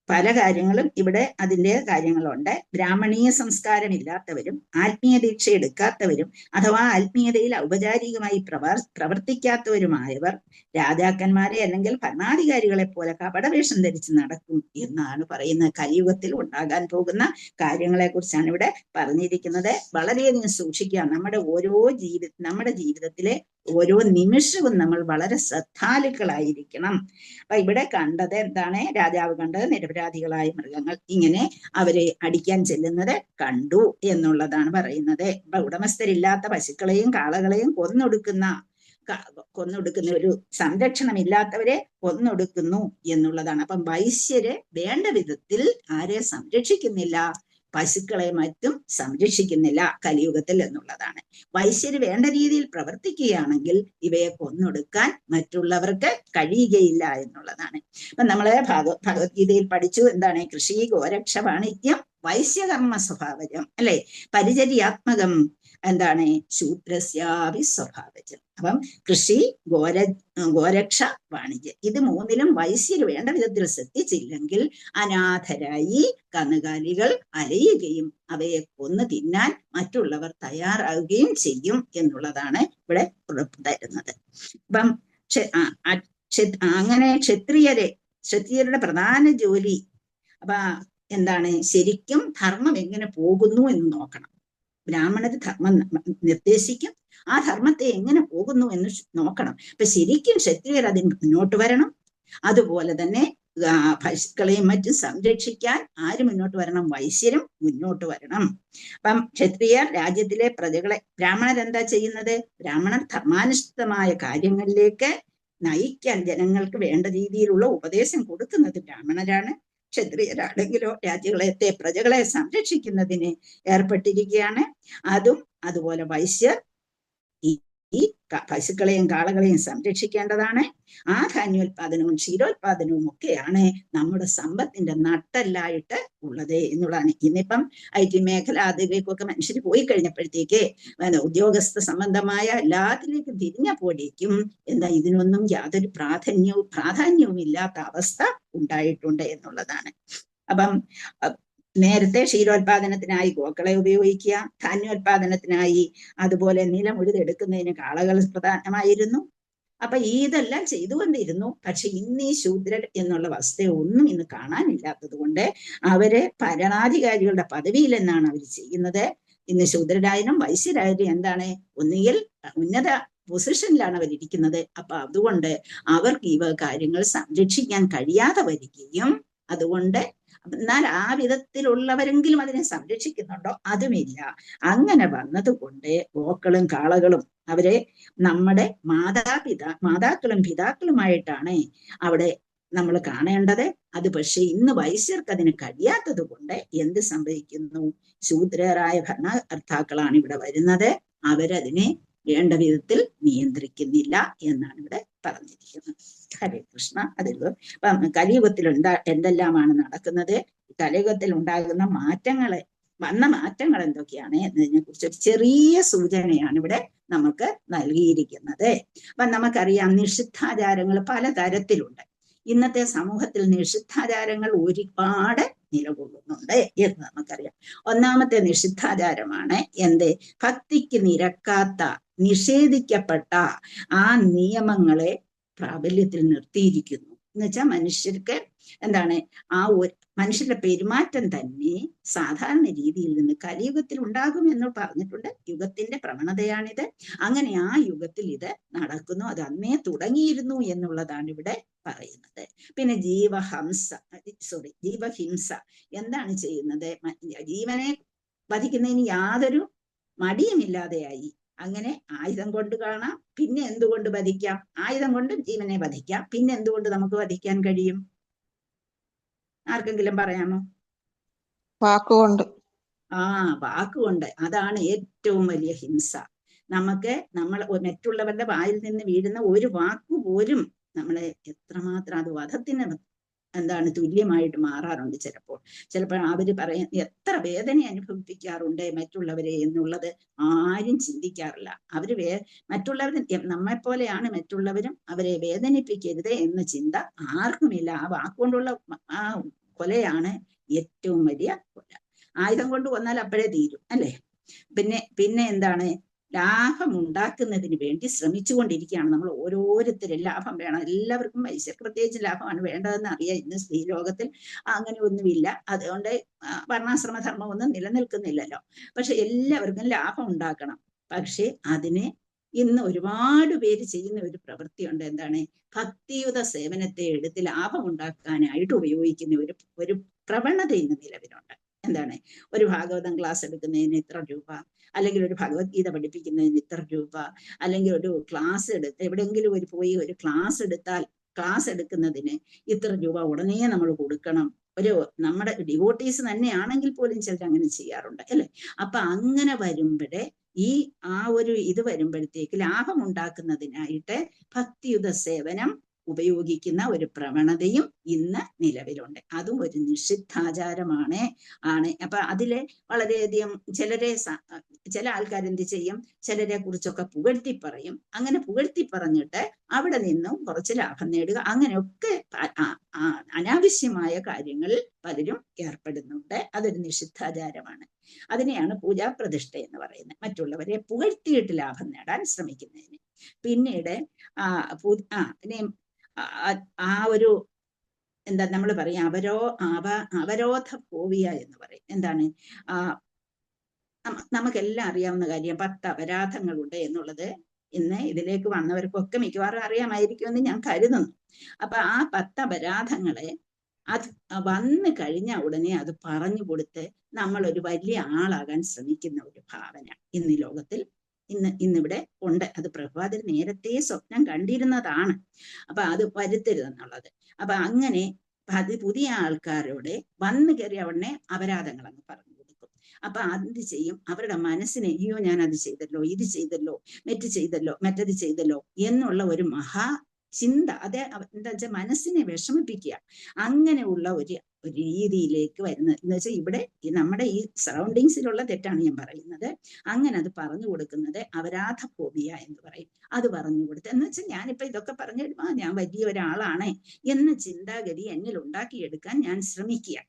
പല കാര്യങ്ങളും ഇവിടെ അതിൻ്റെ കാര്യങ്ങളുണ്ട്. ബ്രാഹ്മണീയ സംസ്കാരം ഇല്ലാത്തവരും ആത്മീയ ദീക്ഷ എടുക്കാത്തവരും അഥവാ ആത്മീയതയിൽ ഔപചാരികമായി പ്രവർത്തിക്കാത്തവരുമായവർ രാജാക്കന്മാരെ അല്ലെങ്കിൽ ഭരണാധികാരികളെ പോലെ കപടവേഷം ധരിച്ച് നടക്കും എന്നാണ് പറയുന്നത്. കലിയുഗത്തിൽ ഉണ്ടാകാൻ പോകുന്ന കാര്യങ്ങളെ കുറിച്ചാണ് ഇവിടെ പറഞ്ഞിരിക്കുന്നത്. വളരെയധികം സൂക്ഷിക്കുക. നമ്മുടെ ജീവിതത്തിലെ ഓരോ നിമിഷവും നമ്മൾ വളരെ ശ്രദ്ധാലുക്കളായിരിക്കണം. അപ്പൊ ഇവിടെ കണ്ടത് എന്താണ്? രാജാവ് കണ്ടത് നിരപരാധികളായ മൃഗങ്ങൾ ഇങ്ങനെ അവരെ അടിക്കാൻ ചെല്ലുന്നത് കണ്ടു എന്നുള്ളതാണ് പറയുന്നത്. ഇപ്പൊ ഉടമസ്ഥരില്ലാത്ത പശുക്കളെയും കാളകളെയും കൊന്നൊടുക്കുന്ന ഒരു സംരക്ഷണമില്ലാത്തവരെ കൊന്നൊടുക്കുന്നു എന്നുള്ളതാണ്. അപ്പം വൈശ്യര് വേണ്ട വിധത്തിൽ ആരെ സംരക്ഷിക്കുന്നില്ല? പശുക്കളെ മറ്റും സംരക്ഷിക്കുന്നില്ല കലിയുഗത്തിൽ എന്നുള്ളതാണ്. വൈശ്യര് വേണ്ട രീതിയിൽ പ്രവർത്തിക്കുകയാണെങ്കിൽ ഇവയെ കൊന്നൊടുക്കാൻ മറ്റുള്ളവർക്ക് കഴിയുകയില്ല എന്നുള്ളതാണ്. അപ്പൊ നമ്മളെ ഭഗവത്ഗീതയിൽ പഠിച്ചു എന്താണ്? കൃഷി ഗോരക്ഷ വാണിജ്യം വൈശ്യകർമ്മ സ്വഭാവജം, അല്ലെ? പരിചര്യാത്മകം എന്താണ്? ശൂദ്രസ്യാപി സ്വഭാവജം. അപ്പം കൃഷി, ഗോരക്ഷ, വാണിജ്യം, ഇത് മൂന്നിലും വൈശ്യര് വേണ്ട വിധത്തിൽ ശ്രദ്ധിച്ചില്ലെങ്കിൽ അനാഥരായി കന്നുകാലികൾ അലയുകയും അവയെ കൊന്നു തിന്നാൻ മറ്റുള്ളവർ തയ്യാറാവുകയും ചെയ്യും എന്നുള്ളതാണ് ഇവിടെ ഉറപ്പ് തരുന്നത്. അപ്പം അങ്ങനെ ക്ഷത്രിയരുടെ പ്രധാന ജോലി എന്താണ്? ശരിക്കും ധർമ്മം എങ്ങനെ പോകുന്നു എന്ന് നോക്കണം. ബ്രാഹ്മണര് ധർമ്മം നിർദ്ദേശിക്കും, ആ ധർമ്മത്തെ എങ്ങനെ പോകുന്നു എന്ന് നോക്കണം. അപ്പൊ ശരിക്കും ക്ഷത്രിയർ അതിന് മുന്നോട്ട് വരണം. അതുപോലെ തന്നെ പശുക്കളെയും മറ്റും സംരക്ഷിക്കാൻ ആര് മുന്നോട്ട് വരണം? വൈശ്യരും മുന്നോട്ട് വരണം. അപ്പം ക്ഷത്രിയർ രാജ്യത്തിലെ പ്രജകളെ, ബ്രാഹ്മണർ എന്താ ചെയ്യുന്നത്? ബ്രാഹ്മണർ ധർമാനുഷ്ഠിതമായ കാര്യങ്ങളിലേക്ക് നയിക്കാൻ ജനങ്ങൾക്ക് വേണ്ട രീതിയിലുള്ള ഉപദേശം കൊടുക്കുന്നത് ബ്രാഹ്മണരാണ്. ക്ഷത്രിയരാണെങ്കിലോ പ്രജകളെ സംരക്ഷിക്കുന്നതിന് ഏർപ്പെട്ടിരിക്കുകയാണ്. അതുപോലെ വൈശ്യർ ഈ പശുക്കളെയും കാളകളെയും സംരക്ഷിക്കേണ്ടതാണ്. ആ ധാന്യോത്പാദനവും ക്ഷീരോത്പാദനവും ഒക്കെയാണ് നമ്മുടെ സമ്പത്തിന്റെ നട്ടെല്ലായിട്ട് ഉള്ളത് എന്നുള്ളതാണ്. ഇന്നിപ്പം IT മേഖല അതിലേക്കൊക്കെ മനുഷ്യർ പോയി കഴിഞ്ഞപ്പോഴത്തേക്ക് ഉദ്യോഗസ്ഥ സംബന്ധമായ എല്ലാത്തിലേക്കും തിരിഞ്ഞപ്പോഴേക്കും എന്താ ഇതിനൊന്നും യാതൊരു പ്രാധാന്യവും ഇല്ലാത്ത അവസ്ഥ ഉണ്ടായിട്ടുണ്ട് എന്നുള്ളതാണ്. അപ്പം നേരത്തെ ക്ഷീരോത്പാദനത്തിനായി ഗോക്കളെ ഉപയോഗിക്കുക, ധാന്യോത്പാദനത്തിനായി അതുപോലെ നിലം ഉഴുതെടുക്കുന്നതിന് കാളകൾ പ്രധാനമായിരുന്നു. അപ്പൊ ഇതെല്ലാം ചെയ്തുകൊണ്ടിരുന്നു. പക്ഷെ ഇന്ന് ഈ ശൂദ്രർ എന്നുള്ള വസ്തുവൊന്നും ഇന്ന് കാണാനില്ലാത്തത് കൊണ്ട് അവര് ഭരണാധികാരികളുടെ പദവിയിൽ നിന്നാണ് അവർ ചെയ്യുന്നത്. ഇന്ന് ശൂദ്രരായാലും വൈശ്യരായാലും എന്താണ്, ഒന്നുകിൽ ഉന്നത പൊസിഷനിലാണ് അവരിയ്ക്കുന്നത്. അപ്പൊ അതുകൊണ്ട് അവർക്ക് ഇവ കാര്യങ്ങൾ സംരക്ഷിക്കാൻ കഴിയാതെ വരികയും, അതുകൊണ്ട് എന്നാൽ ആ വിധത്തിലുള്ളവരെങ്കിലും അതിനെ സംരക്ഷിക്കുന്നുണ്ടോ, അതുമില്ല. അങ്ങനെ വന്നതുകൊണ്ട് ഗോക്കളും കാളകളും അവരെ നമ്മുടെ മാതാക്കളും പിതാക്കളുമായിട്ടാണ് അവിടെ നമ്മൾ കാണേണ്ടത്. അത് പക്ഷെ ഇന്ന് വൈശ്യർക്ക് അതിന് കഴിയാത്തത് കൊണ്ട് എന്ത് സംഭവിക്കുന്നു, ശൂദ്രരായ ഭരണകർത്താക്കളാണ് ഇവിടെ വരുന്നത്. അവരതിനെ വേണ്ട വിധത്തിൽ നിയന്ത്രിക്കുന്നില്ല എന്നാണ് ഇവിടെ പറഞ്ഞിരിക്കുന്നത്. ഹരേ കൃഷ്ണ. അതിൽ കലിയുഗത്തിൽ എന്തെല്ലാമാണ് നടക്കുന്നത്, കലിയുഗത്തിൽ ഉണ്ടാകുന്ന വന്ന മാറ്റങ്ങൾ എന്തൊക്കെയാണ് എന്നതിനെ കുറിച്ച് ഒരു ചെറിയ സൂചനയാണ് ഇവിടെ നമുക്ക് നൽകിയിരിക്കുന്നത്. അപ്പൊ നമുക്കറിയാം, നിഷിദ്ധാചാരങ്ങൾ പലതരത്തിലുണ്ട്. ഇന്നത്തെ സമൂഹത്തിൽ നിഷിദ്ധാചാരങ്ങൾ ഒരുപാട് നിലകൊള്ളുന്നുണ്ട് എന്ന് നമുക്കറിയാം. ഒന്നാമത്തെ നിഷിദ്ധാചാരമാണ് എന്ത്, ഭക്തിക്ക് നിരക്കാത്ത നിഷേധിക്കപ്പെട്ട ആ നിയമങ്ങളെ പ്രാബല്യത്തിൽ നിർത്തിയിരിക്കുന്നു. എന്ന് വെച്ചാൽ മനുഷ്യർക്ക് എന്താണ്, മനുഷ്യരുടെ പെരുമാറ്റം തന്നെ സാധാരണ രീതിയിൽ നിന്ന് കലിയുഗത്തിൽ ഉണ്ടാകും എന്ന് പറഞ്ഞിട്ടുണ്ട്. യുഗത്തിന്റെ പ്രവണതയാണിത്. അങ്ങനെ ആ യുഗത്തിൽ ഇത് നടക്കുന്നു. അത് അന്നേ തുടങ്ങിയിരുന്നു എന്നുള്ളതാണ് ഇവിടെ പറയുന്നത്. പിന്നെ ജീവഹിംസ എന്താണ് ചെയ്യുന്നത്, ജീവനെ വധിക്കുന്നതിന് യാതൊരു മടിയുമില്ലാതെയായി. അങ്ങനെ ആയുധം കൊണ്ട് കാണാം, പിന്നെ എന്തുകൊണ്ട് വധിക്കാം, ആയുധം കൊണ്ട് ജീവനെ വധിക്കാം, പിന്നെ എന്തുകൊണ്ട് നമുക്ക് വധിക്കാൻ കഴിയും, ആർക്കെങ്കിലും പറയാമോ? വാക്കുകൊണ്ട്. വാക്കുകൊണ്ട്. അതാണ് ഏറ്റവും വലിയ ഹിംസ. നമ്മൾ മറ്റുള്ളവരുടെ വായിൽ നിന്ന് വീഴുന്ന ഒരു വാക്കുപോലും നമ്മളെ എത്രമാത്രം അത് വധത്തിന് തുല്യമായിട്ട് മാറാറുണ്ട്. ചിലപ്പോൾ അവര് എത്ര വേദന അനുഭവിപ്പിക്കാറുണ്ട് മറ്റുള്ളവരെ എന്നുള്ളത് ആരും ചിന്തിക്കാറില്ല. മറ്റുള്ളവർ നമ്മെപ്പോലെയാണ് മറ്റുള്ളവരും, അവരെ വേദനിപ്പിക്കരുത് എന്ന ചിന്ത ആർക്കുമില്ല. ആ വാക്കുകൊണ്ടുള്ള ആ കൊലയാണ് ഏറ്റവും വലിയ കൊല. ആയുധം കൊണ്ട് കൊന്നാൽ അപ്പോഴേ തീരും, അല്ലേ? പിന്നെ എന്താണ്, ലാഭം ഉണ്ടാക്കുന്നതിന് വേണ്ടി ശ്രമിച്ചുകൊണ്ടിരിക്കുകയാണ് നമ്മൾ ഓരോരുത്തരും. ലാഭം വേണം എല്ലാവർക്കും, വൈശ്യർക്ക് പ്രത്യേകിച്ച് ലാഭമാണ് വേണ്ടതെന്ന് അറിയാം. ഇന്ന് സ്ത്രീ ലോകത്തിൽ അങ്ങനെ ഒന്നുമില്ല. അതുകൊണ്ട് വർണ്ണാശ്രമധർമ്മം ഒന്നും നിലനിൽക്കുന്നില്ലല്ലോ. പക്ഷെ എല്ലാവർക്കും ലാഭം ഉണ്ടാക്കണം. പക്ഷെ അതിന് ഇന്ന് ഒരുപാട് പേര് ചെയ്യുന്ന ഒരു പ്രവൃത്തിയുണ്ട്. എന്താണ്, ഭക്തിയുത സേവനത്തെ എടുത്ത് ലാഭം ഉണ്ടാക്കാനായിട്ട് ഉപയോഗിക്കുന്ന ഒരു പ്രവണത ഇന്ന് നിലവിലുണ്ട്. എന്താണ്, ഒരു ഭാഗവതം ക്ലാസ് എടുക്കുന്നതിന് ഇത്ര രൂപ, അല്ലെങ്കിൽ ഒരു ഭഗവത്ഗീത പഠിപ്പിക്കുന്നതിന് ഇത്ര രൂപ, അല്ലെങ്കിൽ ഒരു ക്ലാസ് എവിടെയെങ്കിലും പോയി ഒരു ക്ലാസ് എടുക്കുന്നതിന് ഇത്ര രൂപ ഉടനെ നമ്മൾ കൊടുക്കണം. നമ്മുടെ ഡിവോട്ടീസ് തന്നെയാണെങ്കിൽ പോലും ചിലർ അങ്ങനെ ചെയ്യാറുണ്ട്, അല്ലെ? അപ്പൊ അങ്ങനെ വരുമ്പോഴേ ഇത് വരുമ്പോഴത്തേക്ക് ലാഭം ഉണ്ടാക്കുന്നതിനായിട്ട് ഭക്തിയുത സേവനം ഉപയോഗിക്കുന്ന ഒരു പ്രവണതയും ഇന്ന് നിലവിലുണ്ട്. അതും ഒരു നിഷിദ്ധാചാരമാണ്. അപ്പൊ അതിലെ വളരെയധികം ചില ആൾക്കാർ എന്ത് ചെയ്യും, ചിലരെ കുറിച്ചൊക്കെ പുകഴ്ത്തി പറയും. അങ്ങനെ പുകഴ്ത്തി പറഞ്ഞിട്ട് അവിടെ നിന്നും കുറച്ച് ലാഭം നേടുക, അങ്ങനെയൊക്കെ അനാവശ്യമായ കാര്യങ്ങളിൽ പലരും ഏർപ്പെടുന്നുണ്ട്. അതൊരു നിഷിദ്ധാചാരമാണ്. അതിനെയാണ് പൂജാപ്രതിഷ്ഠ എന്ന് പറയുന്നത്, മറ്റുള്ളവരെ പുകഴ്ത്തിയിട്ട് ലാഭം നേടാൻ ശ്രമിക്കുന്നതിന്. പിന്നീട് ഒരു നമ്മൾ പറയും അവരോധ ഫോബിയ എന്ന് പറയും. എന്താണ്, നമുക്കെല്ലാം അറിയാവുന്ന കാര്യം 10 അപരാധങ്ങളുണ്ട് എന്നുള്ളത് ഇന്ന് ഇതിലേക്ക് വന്നവർക്കൊക്കെ മിക്കവാറും അറിയാമായിരിക്കുമെന്ന് ഞാൻ കരുതുന്നു. അപ്പൊ ആ 10 അപരാധങ്ങളെ അത് വന്നു കഴിഞ്ഞ ഉടനെ അത് പറഞ്ഞു കൊടുത്ത് നമ്മളൊരു വലിയ ആളാകാൻ ശ്രമിക്കുന്ന ഒരു ഭാവന ഇന്ന് ലോകത്തിൽ ഇന്നിവിടെ ഉണ്ട്. അത് പ്രഭുപാദർ നേരത്തെ സ്വപ്നം കണ്ടിരുന്നതാണ്. അപ്പൊ അത് വരുത്തരുതെന്നുള്ളത്. അപ്പൊ അങ്ങനെ പുതിയ ആൾക്കാരോട് വന്നു കയറിയ ഉടനെ അപരാധങ്ങൾ അങ്ങ് പറഞ്ഞു കൊടുക്കും. അപ്പൊ എന്ത് ചെയ്യും? അവരുടെ മനസ്സിനെ അയ്യോ ഞാൻ അത് ചെയ്തല്ലോ, ഇത് ചെയ്തല്ലോ, മറ്റത് ചെയ്തല്ലോ എന്നുള്ള ഒരു ചിന്ത, അത് എന്താ വെച്ചാൽ മനസ്സിനെ വിഷമിപ്പിക്കുക. അങ്ങനെയുള്ള ഒരു രീതിയിലേക്ക് വരുന്നത് എന്ന് വെച്ചാൽ ഇവിടെ നമ്മുടെ ഈ സറൗണ്ടിങ്സിലുള്ള തെറ്റാണ് ഞാൻ പറയുന്നത്. അങ്ങനെ അത് പറഞ്ഞു കൊടുക്കുന്നത് അപരാധ ഫോബിയ എന്ന് പറയും. അത് പറഞ്ഞു കൊടുത്ത് എന്ന് വെച്ചാൽ ഞാനിപ്പോ ഇതൊക്കെ പറഞ്ഞു ഞാൻ വലിയ ഒരാളാണ് എന്ന ചിന്താഗതി എന്നിൽ ഉണ്ടാക്കിയെടുക്കാൻ ഞാൻ ശ്രമിക്കുക.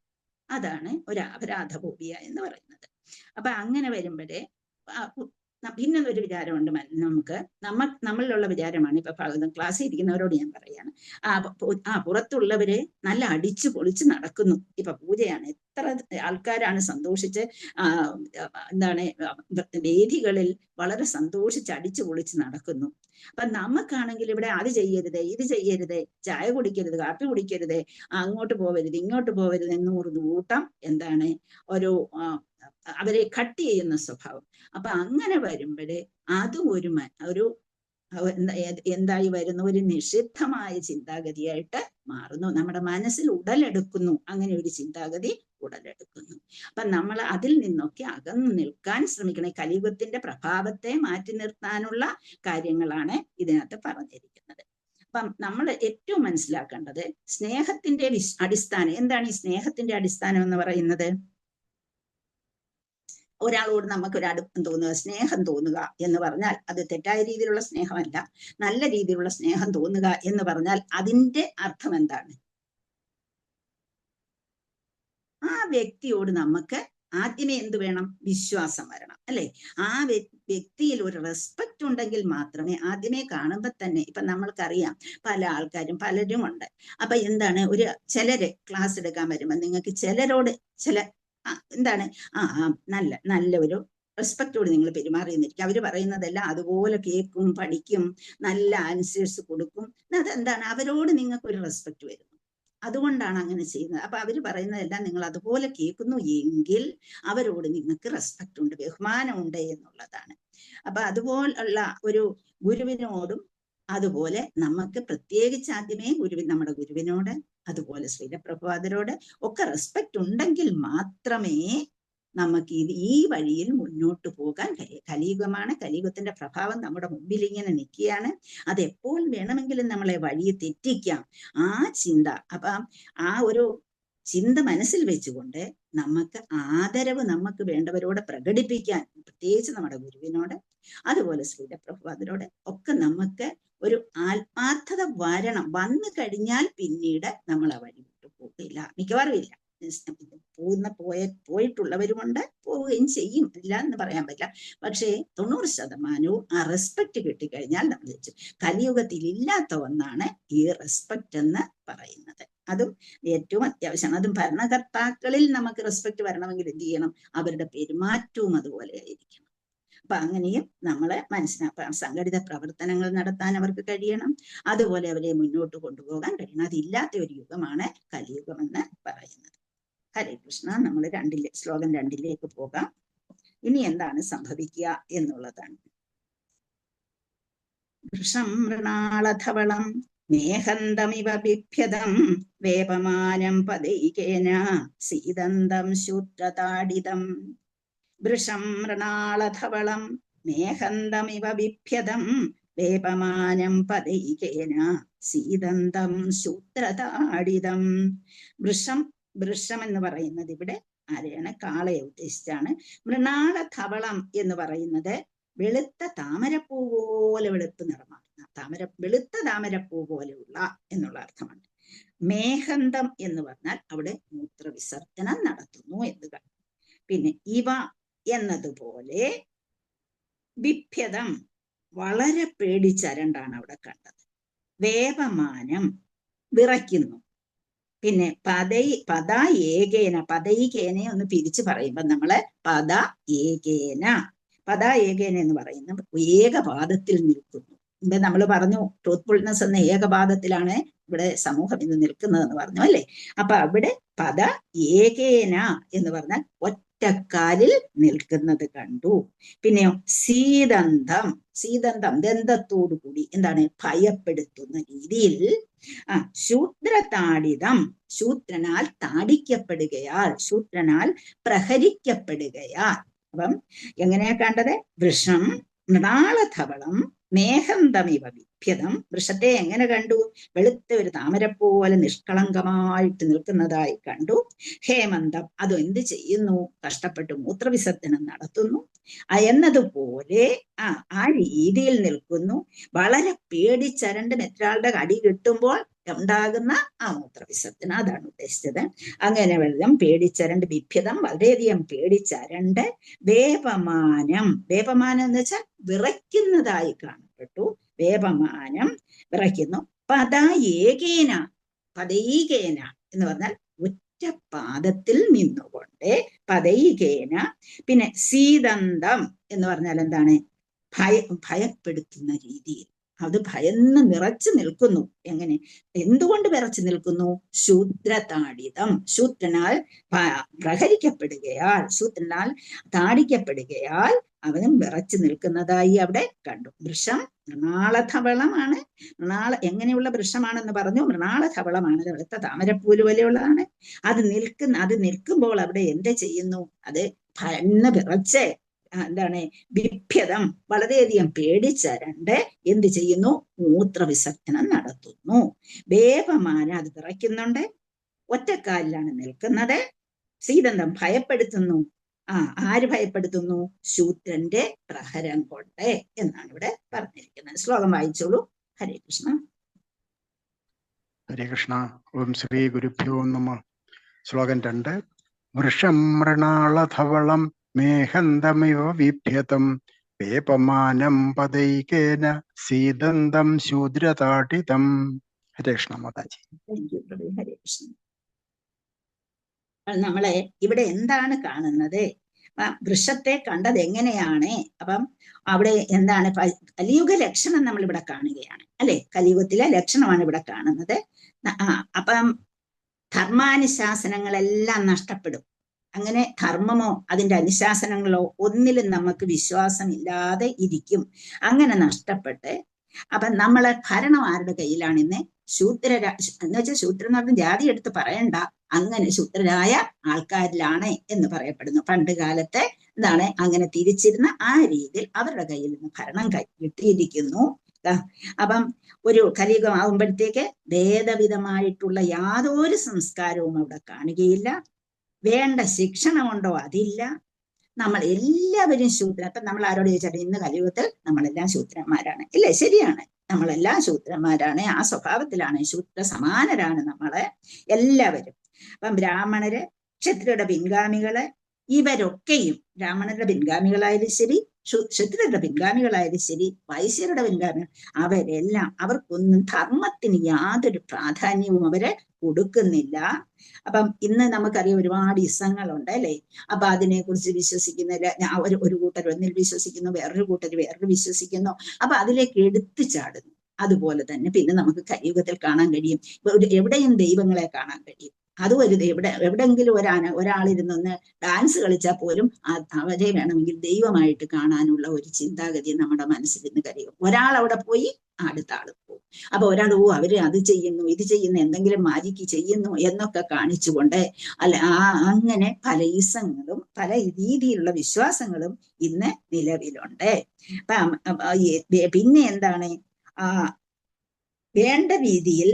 അതാണ് ഒരു അപരാധ ഫോബിയ എന്ന് പറയുന്നത്. അപ്പൊ അങ്ങനെ വരുമ്പോഴേ പിന്നെ ഒരു വിചാരമുണ്ട് നമുക്ക്, നമ്മളിലുള്ള വിചാരമാണ്. ഇപ്പൊ ക്ലാസ്സിൽ ഇരിക്കുന്നവരോട് ഞാൻ പറയാണ്, പുറത്തുള്ളവര് നല്ല അടിച്ചു പൊളിച്ച് നടക്കുന്നു. ഇപ്പൊ പൂജയാണ്, എത്ര ആൾക്കാരാണ് സന്തോഷിച്ച് എന്താണ് വേദികളിൽ വളരെ സന്തോഷിച്ച് അടിച്ചു പൊളിച്ച് നടക്കുന്നു. അപ്പൊ നമുക്കാണെങ്കിൽ ഇവിടെ അത് ചെയ്യരുത്, ഇത് ചെയ്യരുത്, ചായ കുടിക്കരുത്, കാപ്പി കുടിക്കരുത്, അങ്ങോട്ട് പോവരുത്, ഇങ്ങോട്ട് പോവരുത് എന്നൂറ് കൂട്ടം എന്താണ് അവരെ കട്ട് ചെയ്യുന്ന സ്വഭാവം. അപ്പൊ അങ്ങനെ വരുമ്പോഴേ അതും ഒരു എന്തായി വരുന്ന ഒരു നിഷിദ്ധമായ ചിന്താഗതിയായിട്ട് മാറുന്നു. നമ്മുടെ മനസ്സിൽ ഉടലെടുക്കുന്നു, അങ്ങനെ ഒരു ചിന്താഗതി ഉടലെടുക്കുന്നു. അപ്പൊ നമ്മൾ അതിൽ നിന്നൊക്കെ അകന്നു നിൽക്കാൻ ശ്രമിക്കണം. കലിയുഗത്തിന്റെ പ്രഭാവത്തെ മാറ്റി നിർത്താനുള്ള കാര്യങ്ങളാണ് ഇതിനകത്ത് പറഞ്ഞിരിക്കുന്നത്. അപ്പം നമ്മൾ ഏറ്റവും മനസ്സിലാക്കേണ്ടത് സ്നേഹത്തിന്റെ അടിസ്ഥാനം എന്താണ്. ഈ സ്നേഹത്തിന്റെ അടിസ്ഥാനം എന്ന് പറയുന്നത് ഒരാളോട് നമുക്കൊരു അടുപ്പം തോന്നുക, സ്നേഹം തോന്നുക എന്ന് പറഞ്ഞാൽ അത് തെറ്റായ രീതിയിലുള്ള സ്നേഹമല്ല. നല്ല രീതിയിലുള്ള സ്നേഹം തോന്നുക എന്ന് പറഞ്ഞാൽ അതിന്റെ അർത്ഥം എന്താണ്? ആ വ്യക്തിയോട് നമുക്ക് ആദ്യമേ എന്ത് വേണം? വിശ്വാസം വരണം, അല്ലെ? ആ വ്യക്തിയിൽ ഒരു റെസ്പെക്ട് ഉണ്ടെങ്കിൽ മാത്രമേ ആദ്യമേ കാണുമ്പോൾ തന്നെ, ഇപ്പൊ നമ്മൾക്കറിയാം പല ആൾക്കാരും പലരും ഉണ്ട്. അപ്പൊ എന്താണ്, ചിലര് ക്ലാസ് എടുക്കാൻ വരുമ്പോൾ നിങ്ങൾക്ക് ചിലരോട് എന്താണ് നല്ല ഒരു റെസ്പെക്റ്റോട് നിങ്ങൾ പെരുമാറിയെന്നിരിക്കും. അവര് പറയുന്നതെല്ലാം അതുപോലെ കേൾക്കും, പഠിക്കും, നല്ല ആൻസേഴ്സ് കൊടുക്കും. അതെന്താണ്, അവരോട് നിങ്ങൾക്ക് ഒരു റെസ്പെക്ട് വരുന്നു, അതുകൊണ്ടാണ് അങ്ങനെ ചെയ്യുന്നത്. അപ്പൊ അവര് പറയുന്നതെല്ലാം നിങ്ങൾ അതുപോലെ കേൾക്കുന്നു എങ്കിൽ അവരോട് നിങ്ങൾക്ക് റെസ്പെക്ട് ഉണ്ട്, ബഹുമാനമുണ്ട് എന്നുള്ളതാണ്. അപ്പൊ അതുപോലുള്ള ഒരു ഗുരുവിനോടും അതുപോലെ നമുക്ക് പ്രത്യേകിച്ച് ആദ്യമേ നമ്മുടെ ഗുരുവിനോട് അതുപോലെ ശ്രീലപ്രഭുപാദരോട് ഒക്കെ റെസ്പെക്ട് ഉണ്ടെങ്കിൽ മാത്രമേ നമുക്ക് ഈ വഴിയിൽ മുന്നോട്ട് പോകാൻ കഴിയും. കലിയുഗമാണ്, കലിയുഗത്തിന്റെ പ്രഭാവം നമ്മുടെ മുമ്പിൽ ഇങ്ങനെ നിൽക്കുകയാണ്. അത് എപ്പോൾ വേണമെങ്കിലും നമ്മളെ വഴിയെ തെറ്റിക്കാം. ആ ചിന്ത, അപ്പം ആ ഒരു ചിന്ത മനസ്സിൽ വെച്ചുകൊണ്ട് നമുക്ക് ആദരവ് നമുക്ക് വേണ്ടവരോട് പ്രകടിപ്പിക്കാൻ, പ്രത്യേകിച്ച് നമ്മുടെ ഗുരുവിനോട് അതുപോലെ ശ്രീലപ്രഭുപാദരോട് ഒക്കെ നമുക്ക് ഒരു ആത്മാർത്ഥത വന്നു കഴിഞ്ഞാൽ പിന്നീട് നമ്മൾ ആ വഴി വിട്ടു പോകില്ല, മിക്കവാറും ഇല്ല. പോയിട്ടുള്ളവരുമുണ്ട്, പോവുകയും ചെയ്യും, ഇല്ല എന്ന് പറയാൻ പറ്റില്ല. പക്ഷേ 90% ആ റെസ്പെക്ട് കിട്ടിക്കഴിഞ്ഞാൽ നമ്മൾ വെച്ചു. കലിയുഗത്തിൽ ഇല്ലാത്ത ഒന്നാണ് ഈ റെസ്പെക്ട് എന്ന് പറയുന്നത്. അതും ഏറ്റവും അത്യാവശ്യമാണ്. അതും ഭരണകർത്താക്കളിൽ നമുക്ക് റെസ്പെക്ട് വരണമെങ്കിൽ എന്ത് ചെയ്യണം? അവരുടെ പെരുമാറ്റവും അതുപോലെ ആയിരിക്കണം. അപ്പൊ അങ്ങനെയും നമ്മളെ മനസ്സിലാക്കാം. സംഘടിത പ്രവർത്തനങ്ങൾ നടത്താൻ അവർക്ക് കഴിയണം, അതുപോലെ അവരെ മുന്നോട്ട് കൊണ്ടുപോകാൻ കഴിയണം. അതില്ലാത്ത ഒരു യുഗമാണ് കലിയുഗം എന്ന് പറയുന്നത്. ഹരേ കൃഷ്ണ. നമ്മൾ ശ്ലോകം 2 പോകാം. ഇനി എന്താണ് സംഭവിക്കുക എന്നുള്ളതാണ്. വൃഷം മൃണാളധവളം മേഹന്തമിവ ബിഭ്യതം വേപമാനം പദൈകേന സീദന്തം ശൂദ്രതാഡിതം. വൃഷം മൃണാളധവളം മേഹന്തമിവ ബിഭ്യതം വേപമാനം പദൈകേന സീദന്തം ശൂദ്രതാഡിതം. വൃഷം എന്ന് പറയുന്നത് ഇവിടെ ആരെയാണ്? കാളയെ ഉദ്ദേശിച്ചാണ്. മൃണാളധവളം എന്ന് പറയുന്നത് വെളുത്ത താമരപ്പൂ പോലെ വെളുത്ത നിറമാണ്. വെളുത്ത താമരപ്പൂ പോലെയുള്ള എന്നുള്ള അർത്ഥമാണ്. മേഹന്തം എന്ന് പറഞ്ഞാൽ അവിടെ മൂത്രവിസർജനം നടത്തുന്നു എന്ന്. പിന്നെ ഇവ എന്നതുപോലെ ബിഭ്യതം വളരെ പേടിച്ചരണ്ടാണ് അവിടെ കണ്ടത്. വേപമാനം വിറയ്ക്കുന്നു. പിന്നെ പദ ഏകേന, പദൈകേനെ ഒന്ന് പിരിച്ചു പറയുമ്പോൾ നമ്മള് പദ ഏകേന എന്ന് പറയുന്നത് ഏകപാദത്തിൽ നിൽക്കുന്നു. ഇവിടെ നമ്മൾ പറഞ്ഞു ട്രൂത്ത്ഫുൾനെസ് എന്ന ഏകപാദത്തിലാണ് ഇവിടെ സമൂഹം ഇന്ന് നിൽക്കുന്നതെന്ന് പറഞ്ഞു, അല്ലേ? അപ്പൊ അവിടെ പദ ഏകേന എന്ന് പറഞ്ഞാൽ ഒറ്റ ഒറ്റക്കാലിൽ നിൽക്കുന്നത് കണ്ടു. പിന്നെയോ സീതന്തം, സീതന്തം ദന്തത്തോടു കൂടി, എന്താണ്, ഭയപ്പെടുത്തുന്ന രീതിയിൽ. ശൂദ്രതാഡിതം, ശൂദ്രനാൽ താടിക്കപ്പെടുകയാൽ, ശൂദ്രനാൽ പ്രഹരിക്കപ്പെടുകയാൽ. അപ്പം എങ്ങനെയാ കണ്ടത്? വൃഷം മൃണാളധവളം മേഘന്തമിവ വിഭ്യതം. വൃഷത്തെ എങ്ങനെ കണ്ടു? വെളുത്ത ഒരു താമരപ്പോലെ നിഷ്കളങ്കമായിട്ട് നിൽക്കുന്നതായി കണ്ടു. ഹേമന്തം, അത് എന്ത് ചെയ്യുന്നു? കഷ്ടപ്പെട്ട് മൂത്രവിസർജനം നടത്തുന്നു എന്നതുപോലെ ആ രീതിയിൽ നിൽക്കുന്നു. വളരെ പേടിച്ചരണ്ട് മറ്റൊരാളുടെ അടി കിട്ടുമ്പോൾ ഉണ്ടാകുന്ന ആ മൂത്രവിസർജനം, അതാണ് ഉദ്ദേശിച്ചത്. അങ്ങനെ വെള്ളം പേടിച്ചരണ്ട്, വിഭ്യതം വളരെയധികം പേടിച്ചരണ്ട്, വേപമാനം, വേപമാനം എന്ന് വെച്ചാൽ വിറയ്ക്കുന്നതായി കാണപ്പെട്ടു. വേപമാനം, വിറയ്ക്കുന്നു. പദൈകേന, പദൈകേന എന്ന് പറഞ്ഞാൽ ഒറ്റ പാദത്തിൽ നിന്നുകൊണ്ട്, പദൈകേന. പിന്നെ സീതന്തം എന്ന് പറഞ്ഞാൽ എന്താണ്? ഭയപ്പെടുത്തുന്ന രീതിയിൽ, അത് ഭയന്ന് വിറച്ചു നിൽക്കുന്നു. എങ്ങനെ? എന്തുകൊണ്ട് വിറച്ചു നിൽക്കുന്നു? ശൂദ്രതാഡിതം, ശൂദ്രനാൽ പ്രഹരിക്കപ്പെടുകയാൽ, ശൂദ്രനാൽ താടിക്കപ്പെടുകയാൽ അവനും വിറച്ചു നിൽക്കുന്നതായി അവിടെ കണ്ടു. വൃഷം മൃണാളധവളമാണ്. എങ്ങനെയുള്ള വൃക്ഷമാണെന്ന് പറഞ്ഞു? മൃണാളധവളമാണ്, വെളുത്ത താമരപ്പൂല് പോലെയുള്ളതാണ്. അത് നിൽക്കുമ്പോൾ അവിടെ എന്ത് ചെയ്യുന്നു? അത് ഭയന്ന് വിറച്ച്, എന്താണ്, വിഭ്യതം, വളരെയധികം പേടിച്ചരണ്ട് എന്ത് ചെയ്യുന്നു? മൂത്രവിസർജനം നടത്തുന്നു. വേപമാന, അത് വിറയ്ക്കുന്നുണ്ട്, ഒറ്റക്കാലിലാണ് നിൽക്കുന്നത്. സീതന്തം, ഭയപ്പെടുത്തുന്നു. ആര് ഭയപ്പെടുത്തുന്നു? ശൂദ്രന്റെ പ്രഹരം കൊണ്ട് എന്നാണ് ഇവിടെ പറഞ്ഞിരിക്കുന്നത്. ശ്ലോകം വായിച്ചോളൂ. ഹരേ കൃഷ്ണ. ഹരേ കൃഷ്ണ. ഓം ശ്രീ ഗുരുഭ്യോ നമഃ. ശ്ലോകം 2. വൃഷം മൃണാളധവളം മേഘന്തമിവ വിഭ്യതം വേപമാനം പദൈകേന സീതന്തം ശൂദ്രതാഡിതം. ഹരേ കൃഷ്ണ മാതാജി. ഹരേ കൃഷ്ണ. നമ്മളെ ഇവിടെ എന്താണ് കാണുന്നത്? വൃക്ഷത്തെ കണ്ടത് എങ്ങനെയാണ്? അപ്പം അവിടെ എന്താണ്? കലിയുഗ ലക്ഷണം നമ്മൾ ഇവിടെ കാണുകയാണ്, അല്ലെ? കലിയുഗത്തിലെ ലക്ഷണമാണ് ഇവിടെ കാണുന്നത്. അപ്പം ധർമാനുശാസനങ്ങളെല്ലാം നഷ്ടപ്പെടും. അങ്ങനെ ധർമ്മമോ അതിന്റെ അനുശാസനങ്ങളോ ഒന്നിലും നമുക്ക് വിശ്വാസമില്ലാതെ ഇരിക്കും. അങ്ങനെ നഷ്ടപ്പെട്ട് അപ്പം നമ്മളെ ഭരണം ആരുടെ കയ്യിലാണിന്ന്? എന്ന് വെച്ചാൽ ശൂദ്രൻ എന്ന് പറഞ്ഞ ജാതി എടുത്ത് പറയണ്ട, അങ്ങനെ ശൂദ്രരായ ആൾക്കാരിലാണ് എന്ന് പറയപ്പെടുന്നു. പണ്ട് കാലത്തെ എന്താണ് അങ്ങനെ തിരിച്ചിരുന്ന ആ രീതിയിൽ അവരുടെ കയ്യിൽ നിന്ന് ഭരണം കിട്ടിയിരിക്കുന്നു. അപ്പം ഒരു കലിയുഗം ആകുമ്പോഴത്തേക്ക് ഭേദവിധമായിട്ടുള്ള യാതൊരു സംസ്കാരവും അവിടെ കാണുകയില്ല. വേണ്ട ശിക്ഷണമുണ്ടോ? അതില്ല. നമ്മൾ എല്ലാവരും ശൂദ്രൻ. അപ്പൊ നമ്മൾ ആരോട് ചോദിച്ചാൽ ഇന്ന് കലിയുഗത്തിൽ നമ്മളെല്ലാം ശൂദ്രന്മാരാണ്, ഇല്ലേ? ശരിയാണ്, നമ്മളെല്ലാം ശൂദ്രന്മാരാണ്. ആ സ്വഭാവത്തിലാണ്, ശൂദ്ര സമാനരാണ് നമ്മള് എല്ലാവരും. അപ്പം ബ്രാഹ്മണര്, ക്ഷത്രിയരുടെ പിൻഗാമികള്, ഇവരൊക്കെയും ബ്രാഹ്മണരുടെ പിൻഗാമികളായാലും ശരി, ക്ഷത്രിയരുടെ പിൻഗാമികളായാലും ശരി, വൈശ്യരുടെ പിൻഗാമികൾ, അവരെല്ലാം അവർക്കൊന്നും ധർമ്മത്തിന് യാതൊരു പ്രാധാന്യവും അവര് കൊടുക്കുന്നില്ല. അപ്പം ഇന്ന് നമുക്കറിയാം ഒരുപാട് ഇസങ്ങളുണ്ട്, അല്ലെ? അപ്പൊ അതിനെ കുറിച്ച് വിശ്വസിക്കുന്ന ഒരു കൂട്ടർ ഒന്നിൽ വിശ്വസിക്കുന്നു, വേറൊരു കൂട്ടർ വേറൊരു വിശ്വസിക്കുന്നു. അപ്പൊ അതിലേക്ക് എടുത്തു ചാടുന്നു. അതുപോലെ തന്നെ പിന്നെ നമുക്ക് കലിയുഗത്തിൽ കാണാൻ കഴിയും, എവിടെയും ദൈവങ്ങളെ കാണാൻ കഴിയും. അതും ഒരു എവിടെയെങ്കിലും ഒരാളിരുന്നൊന്ന് ഡാൻസ് കളിച്ചാൽ പോലും അവരെ വേണമെങ്കിൽ ദൈവമായിട്ട് കാണാനുള്ള ഒരു ചിന്താഗതി നമ്മുടെ മനസ്സിൽ നിന്ന് കഴിയും. ഒരാൾ അവിടെ പോയി അടുത്ത ആൾ പോകും. അപ്പൊ ഒരാൾ അവര് അത് ചെയ്യുന്നു, ഇത് ചെയ്യുന്നു, എന്തെങ്കിലും മാജിക്ക് ചെയ്യുന്നു എന്നൊക്കെ കാണിച്ചുകൊണ്ട് അങ്ങനെ പല ഈസങ്ങളും പല രീതിയിലുള്ള വിശ്വാസങ്ങളും ഇന്ന് നിലവിലുണ്ട്. പിന്നെ എന്താണ്? വേണ്ട രീതിയിൽ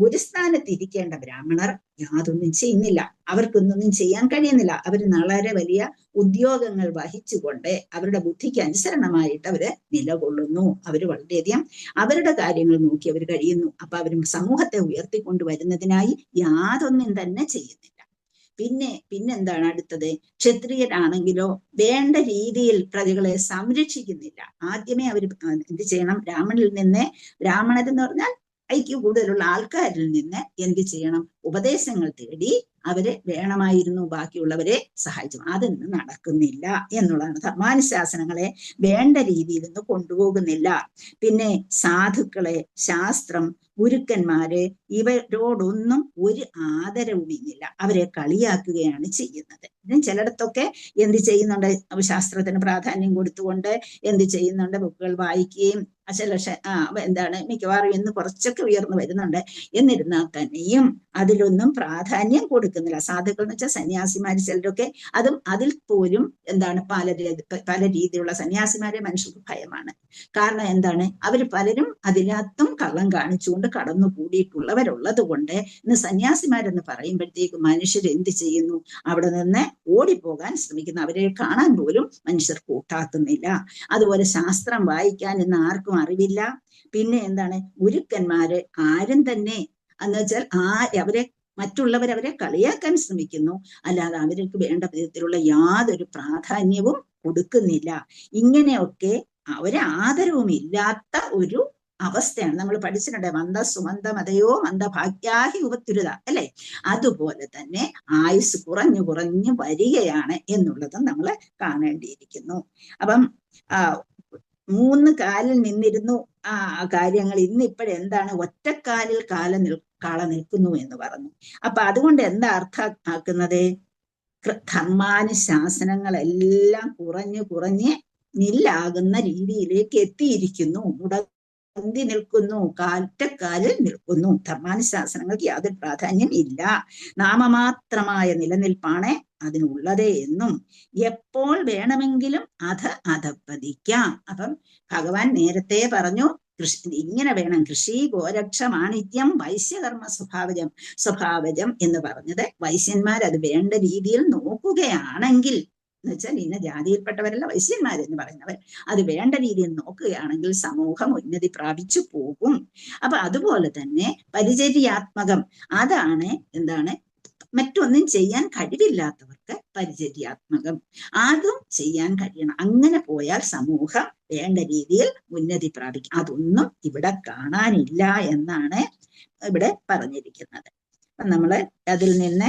ഗുരുസ്ഥാനത്ത് ഇരിക്കേണ്ട ബ്രാഹ്മണർ യാതൊന്നും ചെയ്യുന്നില്ല. അവർക്കൊന്നും ചെയ്യാൻ കഴിയുന്നില്ല. അവർ വളരെ വലിയ ഉദ്യോഗങ്ങൾ വഹിച്ചുകൊണ്ട് അവരുടെ ബുദ്ധിക്ക് അനുസരണമായിട്ട് അവര് നിലകൊള്ളുന്നു. അവർ വളരെയധികം അവരുടെ കാര്യങ്ങൾ നോക്കി അവർ കഴിയുന്നു. അപ്പൊ അവർ സമൂഹത്തെ ഉയർത്തിക്കൊണ്ടുവരുന്നതിനായി യാതൊന്നും തന്നെ ചെയ്യുന്നില്ല. പിന്നെന്താണ് അടുത്തത്? ക്ഷത്രിയരാണെങ്കിലോ വേണ്ട രീതിയിൽ പ്രജകളെ സംരക്ഷിക്കുന്നില്ല. ആദ്യമേ അവർ എന്ത് ചെയ്യണം? ബ്രാഹ്മണരെന്ന് പറഞ്ഞാൽ ഐക്യ കൂടുതലുള്ള ആൾക്കാരിൽ നിന്ന് എന്ത് ചെയ്യണം? ഉപദേശങ്ങൾ തേടി അവരെ വേണമായിരുന്നു ബാക്കിയുള്ളവരെ സഹായിച്ചു. അതൊന്നും നടക്കുന്നില്ല എന്നുള്ളതാണ്. ധർമാനുശാസനങ്ങളെ വേണ്ട രീതിയിൽ നിന്ന് കൊണ്ടുപോകുന്നില്ല. പിന്നെ സാധുക്കളെ, ശാസ്ത്രം, ഗുരുക്കന്മാര് ഇവരോടൊന്നും ഒരു ആദരവും ഇല്ല. അവരെ കളിയാക്കുകയാണ് ചെയ്യുന്നത്. ചിലയിടത്തൊക്കെ എന്ത് ചെയ്യുന്നുണ്ട്, ശാസ്ത്രത്തിന് പ്രാധാന്യം കൊടുത്തുകൊണ്ട് എന്ത് ചെയ്യുന്നുണ്ട്, ബുക്കുകൾ വായിക്കുകയും എന്താണ് മിക്കവാറും ഇന്ന് കുറച്ചൊക്കെ ഉയർന്നു വരുന്നുണ്ട്. എന്നിരുന്നാൽ തന്നെയും അതിലൊന്നും പ്രാധാന്യം കൊടുക്കുന്നില്ല. സാധുക്കൾ എന്ന് വെച്ചാൽ സന്യാസിമാര് ചിലരൊക്കെ, അതും അതിൽ പോലും എന്താണ് പല രീതിയിലുള്ള സന്യാസിമാരെ മനുഷ്യർക്ക് ഭയമാണ്. കാരണം എന്താണ്, അവർ പലരും അതിനകത്തും കള്ളം കാണിച്ചുകൊണ്ട് കടന്നു കൂടിയിട്ടുള്ളവരുള്ളത് കൊണ്ട് ഇന്ന് സന്യാസിമാരെന്ന് പറയുമ്പോഴത്തേക്ക് മനുഷ്യർ എന്ത് ചെയ്യുന്നു, അവിടെ നിന്ന് ഓടിപ്പോകാൻ ശ്രമിക്കുന്നു. അവരെ കാണാൻ പോലും മനുഷ്യർ കൂട്ടാക്കുന്നില്ല. അതുപോലെ ശാസ്ത്രം വായിക്കാൻ ഇന്ന് ആർക്കും അറിവില്ല. പിന്നെ എന്താണ്, ഗുരുക്കന്മാര് ആരും തന്നെ എന്ന് വെച്ചാൽ അവരെ മറ്റുള്ളവരവരെ കളിയാക്കാൻ ശ്രമിക്കുന്നു, അല്ലാതെ അവർക്ക് വേണ്ട വിധത്തിലുള്ള യാതൊരു പ്രാധാന്യവും കൊടുക്കുന്നില്ല. ഇങ്ങനെയൊക്കെ ഒരാദരവും ഇല്ലാത്ത ഒരു അവസ്ഥയാണ്. നമ്മൾ പഠിച്ചിട്ടുണ്ട്, മന്ദ സുമന്ദ മതയോ മന്ദഭാഗ്യാഹി ഉപത്തുരുത, അല്ലെ? അതുപോലെ തന്നെ ആയുസ് കുറഞ്ഞു കുറഞ്ഞു വരികയാണ് എന്നുള്ളതും നമ്മൾ കാണേണ്ടിയിരിക്കുന്നു. അപ്പം 3 കാലിൽ നിന്നിരുന്നു ആ കാര്യങ്ങൾ ഇന്നിപ്പോഴെന്താണ്, ഒറ്റക്കാലിൽ കാള നിൽക്കുന്നു എന്ന് പറഞ്ഞു. അപ്പൊ അതുകൊണ്ട് എന്താ അർത്ഥമാക്കുന്നത്, ധർമാനുശാസനങ്ങളെല്ലാം കുറഞ്ഞ് നില്ലാകുന്ന രീതിയിലേക്ക് എത്തിയിരിക്കുന്നു, മുടന്തി നിൽക്കുന്നു, ഒറ്റക്കാലിൽ നിൽക്കുന്നു. ധർമാനുശാസനങ്ങൾക്ക് യാതൊരു പ്രാധാന്യം ഇല്ല. നാമമാത്രമായ നിലനിൽപ്പാണ് അതിനുള്ളതേ എന്നും എപ്പോൾ വേണമെങ്കിലും അധപ്പതിക്കാം. അപ്പം ഭഗവാൻ നേരത്തെ പറഞ്ഞു, ഇങ്ങനെ വേണം. കൃഷി ഗോരക്ഷ മാണിക്യം വൈശ്യകർമ്മ സ്വഭാവജം എന്ന് പറഞ്ഞത് വൈശ്യന്മാരത് വേണ്ട രീതിയിൽ നോക്കുകയാണെങ്കിൽ, എന്ന് വെച്ചാൽ ഇന്ന ജാതിയിൽപ്പെട്ടവരല്ല വൈശ്യന്മാരെന്ന് പറയുന്നവർ, അത് വേണ്ട രീതിയിൽ നോക്കുകയാണെങ്കിൽ സമൂഹം ഉന്നതി പ്രാപിച്ചു പോകും. അപ്പൊ അതുപോലെ തന്നെ പരിചര്യാത്മകം, അതാണ് എന്താണ്, മറ്റൊന്നും ചെയ്യാൻ കഴിവില്ലാത്തവർക്ക് പരിചര്യാത്മകം, അതും ചെയ്യാൻ കഴിയണം. അങ്ങനെ പോയാൽ സമൂഹം വേണ്ട രീതിയിൽ ഉന്നതി പ്രാപിക്കും. അതൊന്നും ഇവിടെ കാണാനില്ല എന്നാണ് ഇവിടെ പറഞ്ഞിരിക്കുന്നത്. അപ്പം നമ്മള് അതിൽ നിന്ന്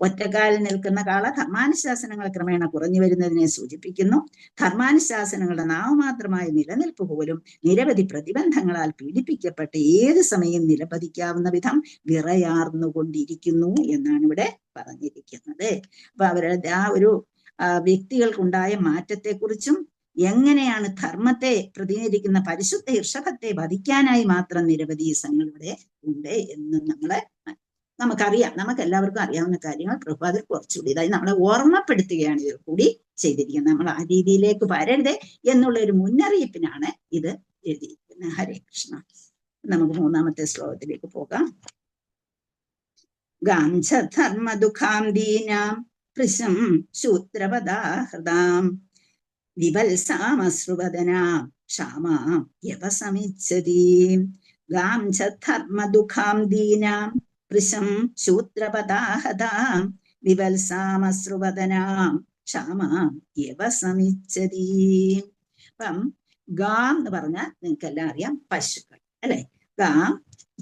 ഒറ്റക്കാലിൽ നിൽക്കുന്ന കാള ധർമാനുശാസനങ്ങൾ ക്രമേണ കുറഞ്ഞു വരുന്നതിനെ സൂചിപ്പിക്കുന്നു. ധർമാനുശാസനങ്ങളുടെ നാമമാത്രമായ നിലനിൽപ്പ് പോലും നിരവധി പ്രതിബന്ധങ്ങളാൽ പീഡിപ്പിക്കപ്പെട്ട് ഏത് സമയം നിലപതിക്കാവുന്ന വിധം വിറയാർന്നുകൊണ്ടിരിക്കുന്നു എന്നാണ് ഇവിടെ പറഞ്ഞിരിക്കുന്നത്. അപ്പൊ അവരുടെ ആ ഒരു വ്യക്തികൾക്കുണ്ടായ മാറ്റത്തെക്കുറിച്ചും എങ്ങനെയാണ് ധർമ്മത്തെ പ്രതിനിധീകരിക്കുന്ന പരിശുദ്ധ ഋഷഭത്തെ വധിക്കാനായി മാത്രം നിരവധി സംഘങ്ങൾ ഇവിടെ ഉണ്ട് എന്ന് നമുക്കറിയാം. നമുക്ക് എല്ലാവർക്കും അറിയാവുന്ന കാര്യങ്ങൾ പ്രഭുപാദർ കുറച്ചുകൂടി ഇതായി നമ്മളെ ഓർമ്മപ്പെടുത്തുകയാണ് ഇതിൽ കൂടി ചെയ്തിരിക്കുന്നത്. നമ്മൾ ആ രീതിയിലേക്ക് വരരുത് എന്നുള്ള ഒരു മുന്നറിയിപ്പിനാണ് ഇത് എഴുതിയിരിക്കുന്നത്. ഹരേ കൃഷ്ണ. നമുക്ക് 3-ാമത്തെ ശ്ലോകത്തിലേക്ക് പോകാം. ഗാംഛധർമ്മ ദുഃഖാം ദീനാം പൃശം ശൂദ്രപദാഹൃതാം വിവത്സാമശ്രുവദനാം ക്ഷാമാം യവസമിച്ഛതി. ഗാംഛധർമ്മ ദുഃഖാം ദീനാം പൃശം ശൂദ്രപദാഹതാം വിവത്സാമശ്രുവദനാം ക്ഷാമാം യവസമിച്ഛതി. അപ്പം ഗാം എന്ന് പറഞ്ഞാൽ നിങ്ങൾക്ക് എല്ലാം അറിയാം, പശുക്കൾ, അല്ലെ? ഗാം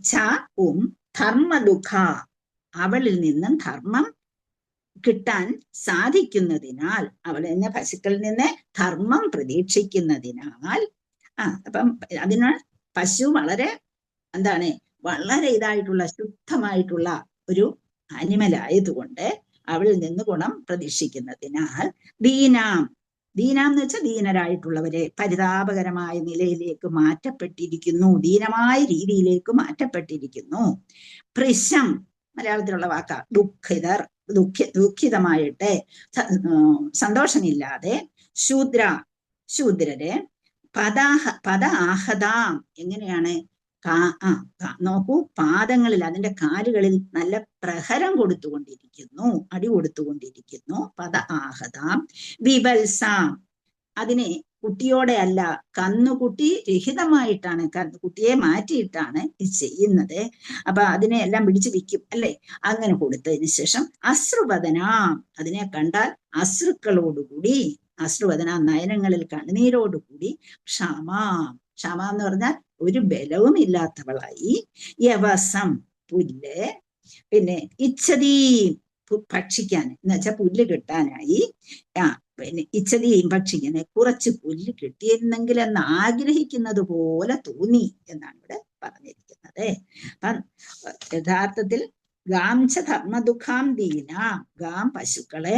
ഛ ധർമ്മദുഃഖ, അവളിൽ നിന്നും ധർമ്മം കിട്ടാൻ സാധിക്കുന്നതിനാൽ, അവൾ എന്ന പശുക്കളിൽ നിന്ന് ധർമ്മം പ്രതീക്ഷിക്കുന്നതിനാൽ, അപ്പം അതിനാൽ പശു വളരെ എന്താണ്, വളരെ ഇതായിട്ടുള്ള ശുദ്ധമായിട്ടുള്ള ഒരു ആനിമൽ ആയതുകൊണ്ട് അവളിൽ നിന്ന് ഗുണം പ്രതീക്ഷിക്കുന്നതിനാൽ ദീനാം എന്ന് വെച്ചാൽ ദീനരായിട്ടുള്ളവരെ പരിതാപകരമായ നിലയിലേക്ക് മാറ്റപ്പെട്ടിരിക്കുന്നു, ദീനമായ രീതിയിലേക്ക് മാറ്റപ്പെട്ടിരിക്കുന്നു. പൃശം മലയാളത്തിലുള്ള വാക്കാ, ദുഃഖിതമായിട്ട് സന്തോഷമില്ലാതെ ശൂദ്രരെ പദ ആഹതാം, എങ്ങനെയാണ്, നോക്കൂ, പാദങ്ങളിൽ അതിന്റെ കാലുകളിൽ നല്ല പ്രഹരം കൊടുത്തുകൊണ്ടിരിക്കുന്നു, അടി കൊടുത്തുകൊണ്ടിരിക്കുന്നു. പദ ആഹതാം വിവത്സാം, അതിനെ കുട്ടിയോടെ അല്ല, കന്നുകുട്ടി രഹിതമായിട്ടാണ്, കുട്ടിയെ മാറ്റിയിട്ടാണ് ഇത് ചെയ്യുന്നത്. അപ്പൊ അതിനെ എല്ലാം പിടിച്ചു വിൽക്കും, അല്ലെ? അങ്ങനെ കൊടുത്തതിന് ശേഷം അശ്രുവദനാം, അതിനെ കണ്ടാൽ അശ്രുക്കളോടുകൂടി, അശ്രുവദന നയനങ്ങളിൽ കണ്ണുനീരോടുകൂടി, ക്ഷമ എന്ന് പറഞ്ഞാൽ ഒരു ബലവും ഇല്ലാത്തവളായി, യവസം പുല്ല്, പിന്നെ ഇച്ഛതി ഭക്ഷിക്കാൻ എന്ന് വെച്ചാൽ പുല്ല് കിട്ടാനായി പിന്നെ ഇച്ഛതിയും ഭക്ഷിക്കാൻ കുറച്ച് പുല്ല് കിട്ടിയിരുന്നെങ്കിൽ എന്ന് ആഗ്രഹിക്കുന്നത് പോലെ തോന്നി എന്നാണ് ഇവിടെ പറഞ്ഞിരിക്കുന്നത്. അപ്പം യഥാർത്ഥത്തിൽ ഗാംച ധർമ്മദുഃഖാം ദീന, ഗാം പശുക്കളെ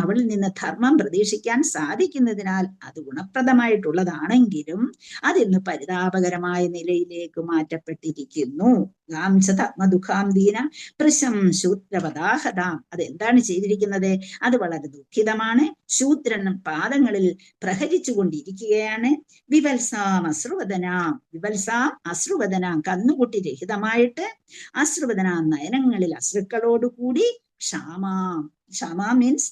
അവളിൽ നിന്ന് ധർമ്മം പ്രതീക്ഷിക്കാൻ സാധിക്കുന്നതിനാൽ അത് ഗുണപ്രദമായിട്ടുള്ളതാണെങ്കിലും അതിന്ന് പരിതാപകരമായ നിലയിലേക്ക് മാറ്റപ്പെട്ടിരിക്കുന്നു. ഗാംച ധർമ്മദുഃഖാം ദീന പൃശം ശൂദ്രപദാഹതാം, അതെന്താണ് ചെയ്തിരിക്കുന്നത്? അത് വളരെ ദുഃഖിതമാണ്. ശൂദ്രൻ പാദങ്ങളിൽ പ്രഹരിച്ചു കൊണ്ടിരിക്കുകയാണ്. വിവത്സാം അശ്രുവദനാം, വിവത്സാം അശ്രുവദനാം, കന്നുകുട്ടി രഹിതമായിട്ട്, അശ്രുവദനാം നയനങ്ങളിൽ അശ്രുക്കളോടുകൂടി, ക്ഷാമാം, ക്ഷാമ മീൻസ്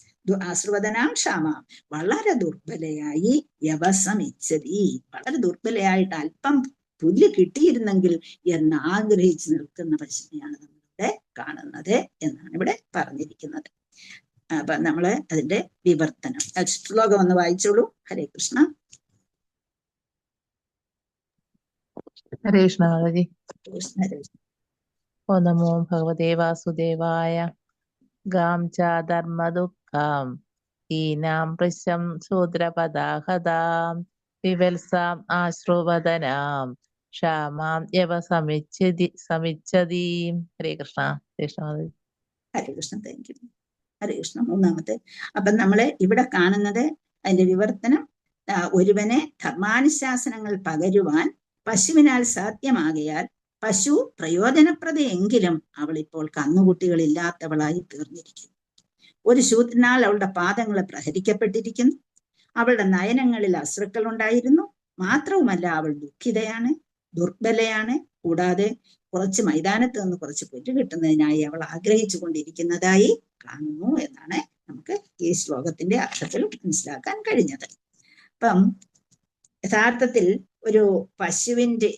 അശ്രുവദനാം ക്ഷാമാം, വളരെ ദുർബലയായി, യവസമിച്ഛതി, വളരെ ദുർബലയായിട്ട് അല്പം പുല്ല് കിട്ടിയിരുന്നെങ്കിൽ എന്ന് ആഗ്രഹിച്ചു നിൽക്കുന്ന പശുവിനെയാണ് നമ്മളിവിടെ കാണുന്നത് എന്നാണ് ഇവിടെ പറഞ്ഞിരിക്കുന്നത്. അപ്പൊ നമ്മള് അതിന്റെ വിവർത്തനം ശ്ലോകം ഒന്ന് വായിച്ചോളൂ. ഹരേ കൃഷ്ണ. ഹരേ കൃഷ്ണ മാതാജി. കൃഷ്ണ ഓ നമോ ഭഗവതേ വാസുദേവായ. ഗാം ച ധർമ്മദുഃഖാം ദീനാം പൃശം ശൂദ്രപദാഹതാം വിവത്സാം ആശ്രുവദനാം ക്ഷാമാം യവ സമിച്ഛതീം. ഹരേ കൃഷ്ണ. കൃഷ്ണ മാതാജി. ഹരേ കൃഷ്ണ. Thank you. ഹരേ കൃഷ്ണ. മൂന്നാമത്തെ. അപ്പൊ നമ്മള് ഇവിടെ കാണുന്നത് അതിന്റെ വിവർത്തനം, ഒരുവനെ ധർമാനുശാസനങ്ങൾ പകരുവാൻ പശുവിനാൽ സാധ്യമാകയാൽ പശു പ്രയോജനപ്രദയെങ്കിലും അവൾ ഇപ്പോൾ കന്നുകുട്ടികളില്ലാത്തവളായി തീർന്നിരിക്കുന്നു. ഒരു ശൂദ്രനാൽ അവളുടെ പാദങ്ങൾ പ്രഹരിക്കപ്പെട്ടിരിക്കുന്നു. അവളുടെ നയനങ്ങളിൽ അശ്രുക്കൾ ഉണ്ടായിരുന്നു. മാത്രവുമല്ല അവൾ ദുഃഖിതയാണ്, ദുർബലയാണ്. കൂടാതെ കുറച്ച് മൈതാനത്ത് നിന്ന് കുറച്ച് പുല്ല് കിട്ടുന്നതിനായി അവൾ ആഗ്രഹിച്ചു കൊണ്ടിരിക്കുന്നതായി കാണുന്നു എന്നാണ് നമുക്ക് ഈ ശ്ലോകത്തിന്റെ അർത്ഥത്തിൽ മനസ്സിലാക്കാൻ കഴിഞ്ഞത്. അപ്പം യഥാർത്ഥത്തിൽ ഒരു പശുവിന്റെ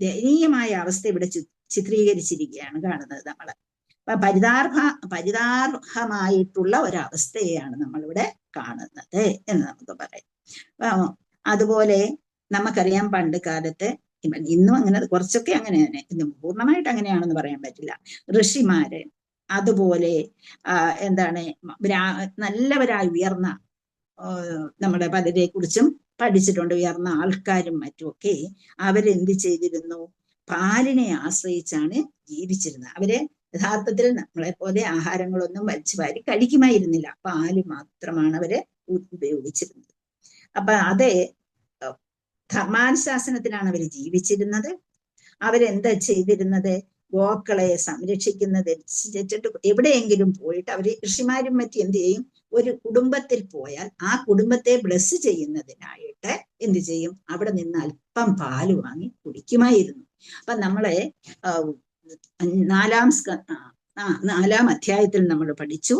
ദയനീയമായ അവസ്ഥ ഇവിടെ ചിത്രീകരിച്ചിരിക്കുകയാണ് കാണുന്നത് നമ്മള്. അപ്പൊ പരിതാർഹമായിട്ടുള്ള ഒരവസ്ഥയെയാണ് നമ്മളിവിടെ കാണുന്നത് എന്ന് നമുക്ക് പറയാം. അതുപോലെ നമുക്കറിയാം പണ്ട് കാലത്ത്, ഇന്നും അങ്ങനെ കുറച്ചൊക്കെ അങ്ങനെയാണ്, ഇന്നും പൂർണ്ണമായിട്ട് അങ്ങനെയാണെന്ന് പറയാൻ പറ്റില്ല, ഋഷിമാര് അതുപോലെ എന്താണ് നല്ലവരായി ഉയർന്ന നമ്മുടെ പലരെ കുറിച്ചും പഠിച്ചിട്ടുണ്ട്, ഉയർന്ന ആൾക്കാരും മറ്റുമൊക്കെ അവരെന്ത് ചെയ്തിരുന്നു? പാലിനെ ആശ്രയിച്ചാണ് ജീവിച്ചിരുന്നത്. അവര് യഥാർത്ഥത്തിൽ നമ്മളെ പോലെ ആഹാരങ്ങളൊന്നും വലിച്ചു വാരി കഴിക്കുമായിരുന്നില്ല, പാല് മാത്രമാണ് അവര് ഉപയോഗിച്ചിരുന്നത്. അപ്പൊ അത് ധർമാനുശാസനത്തിലാണ് അവർ ജീവിച്ചിരുന്നത്. അവരെന്താ ചെയ്തിരുന്നത്? ഗോക്കളെ സംരക്ഷിക്കുന്നത് എവിടെയെങ്കിലും പോയിട്ട് അവര് ഋഷിമാരും മറ്റും എന്ത് ചെയ്യും? ഒരു കുടുംബത്തിൽ പോയാൽ ആ കുടുംബത്തെ ബ്ലെസ് ചെയ്യുന്നതിനായിട്ട് എന്ത് ചെയ്യും? അവിടെ നിന്ന് അല്പം പാല് വാങ്ങി കുടിക്കുമായിരുന്നു. അപ്പൊ നമ്മളെ നാലാം അധ്യായത്തിൽ നമ്മൾ പഠിച്ചു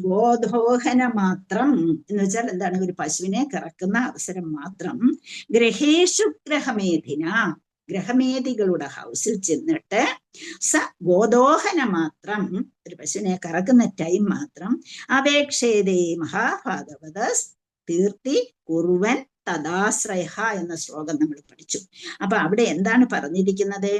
ഗോദോഹന മാത്രം എന്ന് വെച്ചാൽ എന്താണ്? ഒരു പശുവിനെ കറക്കുന്ന അവസരം മാത്രം ഗ്രഹേഷു ഗ്രഹമേധികളുടെ ഹൗസിൽ ചെന്നിട്ട് ഗോദോഹന മാത്രം, ഒരു പശുവിനെ കറക്കുന്ന ടൈം മാത്രം, അപേക്ഷേതേ മഹാഭാഗവത തീർത്തി കുറുവൻ തദാശ്രയ എന്ന ശ്ലോകം നമ്മൾ പഠിച്ചു. അപ്പൊ അവിടെ എന്താണ് പറഞ്ഞിരിക്കുന്നത്?